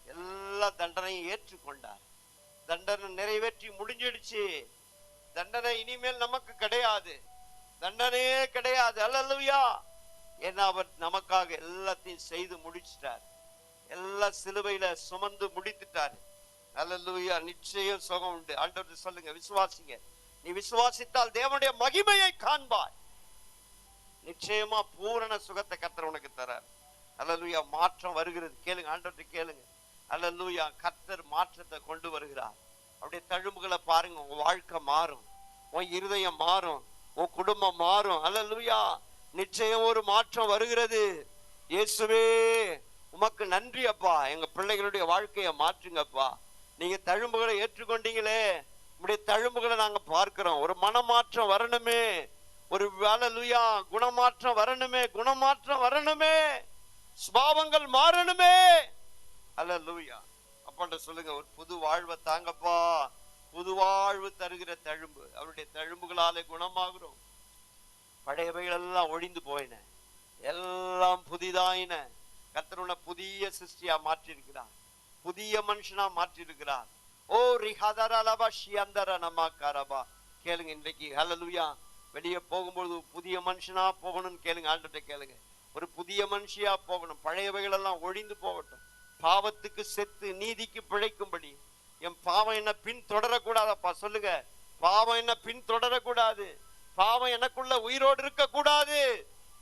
எல்லா தண்டனையும் ஏற்றுக்கொண்டார். தண்டனை நிறைவேற்றி முடிஞ்சிடுச்சு. தண்டனை இனிமேல் நமக்கு கிடையாது, தண்டனையே கிடையாது. ஹல்லேலூயா, ஏன்னா அவர் நமக்காக எல்லாத்தையும் செய்து முடிச்சிட்டார், எல்லா சிலுவையில சுமந்து முடித்துட்டார். ஹல்லேலூயா, நிச்சயம் சுகம் உண்டு. ஆண்டவரே சொல்லுங்க, விசுவாசிங்க. நீ விசுவாசித்தால் தேவனுடைய மகிமையை காண்பாய். நிச்சயமா பூரண சுகத்தை கர்த்தர் உனக்கு தரார். ஹல்லேலூயா, மாற்றம் வருகிறது. கேளுங்க, ஆண்டவரே கேளுங்க. ஹல்லேலூயா, கர்த்தர் மாற்றத்தை கொண்டு வருகிறார். அப்படியே தழும்புகளை பாருங்க, உங்க வாழ்க்கை மாறும், உன் இருதயம் மாறும், உன் குடும்பம் மாறும். ஹல்லேலூயா, நிச்சயம் ஒரு மாற்றம் வருகிறது. இயேசுவே உமக்கு நன்றி அப்பா, எங்க பிள்ளைகளுடைய வாழ்க்கையை மாற்றுங்கப்பா. நீங்க தழும்புகளை ஏற்றுக்கொண்டீங்களே, உங்களுடைய தழும்புகளை நாங்க பார்க்கிறோம். ஒரு மனமாற்றம் வரணுமே, ஒரு ஹல்லேலூயா குணமாற்றம் வரணுமே, குணமாற்றம் வரணுமே, சுபாவங்கள் மாறணுமே. ஹல்லேலூயா, அப்பாட்ட சொல்லுங்க, ஒரு புது வாழ்வை தாங்கப்பா. புது வாழ்வு தருகிற தழும்பு, அவருடைய தழும்புகளாலே குணமாகிறோம். பழையவைகள் எல்லாம் ஒழிந்து போயின, எல்லாம் புதிதாயின. கர்த்தர் உன்னை புதிய சிருஷ்டியா மாற்றி இருக்கிறார், புதிய மனுஷனா மாற்றி இருக்கிறார். ஓ ரிஹதரலபா ஷியந்தர நமக்கரபா. கேளுங்க, இன்றைக்கு ஹல்லேலூயா வெளியே போகும்போது புதிய மனுஷனா போகணும்னு கேளுங்க, ஆண்டவர்கிட்ட கேளுங்க. ஒரு புதிய மனுஷியா போகணும். பழையவைகள் எல்லாம் ஒழிந்து போகட்டும். பாவத்துக்கு செத்து நீதிக்கு பிழைக்கும்படி என் பாவம் என்ன பின் தொடரக்கூடாதப்பா. சொல்லுங்க, பாவம் என்ன பின் தொடரக்கூடாது. பாவம் எனக்குள்ள உயிரோடு இருக்க கூடாது.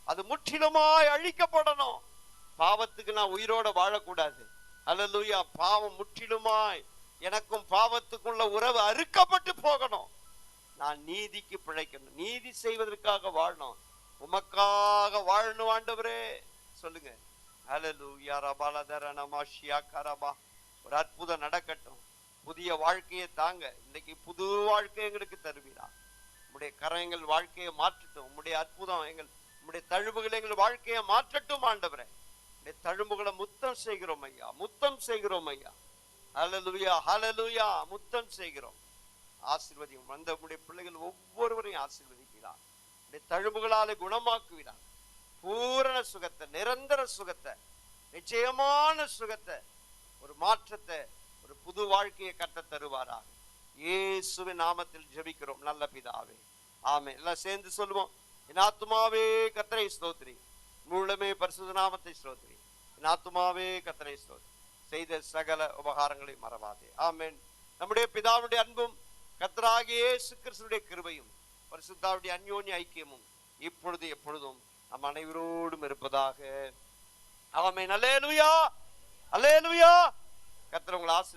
அது முற்றிலுமாய் அழிக்கப்படணும். பாவத்துக்கு நான் உயிரோட வாழக்கூடாது. அல்லேலூயா. பாவம் முற்றிலுமாய் எனக்கும் பாவத்துக்குள்ள உறவு அறுக்கப்பட்டு போகணும். நான் நீதிக்கு பிழைக்கணும். நீதி செய்வதற்காக வாழணும். உமக்காக வாழணும் ஆண்டவரே. சொல்லுங்க. அல்லேலூயா. ரபாலதரனமாஷியா கரபா. ஒரு அற்புதம் நடக்கட்டும். புதிய வாழ்க்கையை தாங்க. இன்னைக்கு புது வாழ்க்கை எங்களுக்கு தருவீரா. உம்முடைய கரங்கள் வாழ்க்கையை மாற்றட்டும். உம்முடைய அற்புதம் உம்முடைய தழும்புகள் எங்கள் வாழ்க்கையை மாற்றட்டும் ஆண்டவரே. உம்முடைய தழும்புகளை முத்தம் செய்கிறோம் ஐயா, முத்தம் செய்கிறோம் ஐயா. ஹல்லேலூயா, ஹல்லேலூயா. முத்தம் செய்கிறோம். ஆசீர்வதியும். வந்த உம்முடைய பிள்ளைகள் ஒவ்வொருவரையும் ஆசீர்வதிக்கிறார். உம்முடைய தழும்புகளாலே குணமாக்குகிறார். பூரண சுகத்தை, நிரந்தர சுகத்தை, நிச்சயமான சுகத்தை, ஒரு மாற்றத்தை, ஒரு புது வாழ்க்கையை கட்ட தருவாராக. இயேசுவின் நாமத்தில் ஜெபிக்கிறோம் நல்ல பிதாவே, ஆமென். எல்லாம் சேர்ந்து சொல்லுவோம். என் ஆத்துமாவே கர்த்தரை ஸ்தோத்திரி, முழுமே பரிசுத்த நாமத்தை ஸ்தோத்திரி. என் ஆத்துமாவே கர்த்தரை ஸ்தோத்திரி, செய்த சகல உபகாரங்களை மறவாதே. ஆமென். நம்முடைய பிதாவுடைய அன்பும் கர்த்தராகிய இயேசு கிறிஸ்துவின் கிருபையும் பரிசுத்தாவுடைய அன்யோன்ய ஐக்கியமும் இப்பொழுது எப்பொழுதும் நம் அனைவரோடும் இருப்பதாக. ஆமென். அல்லேலூயா, அல்லேலூயா. கர்த்தர் உங்களை ஆசீர்வதிப்பார்.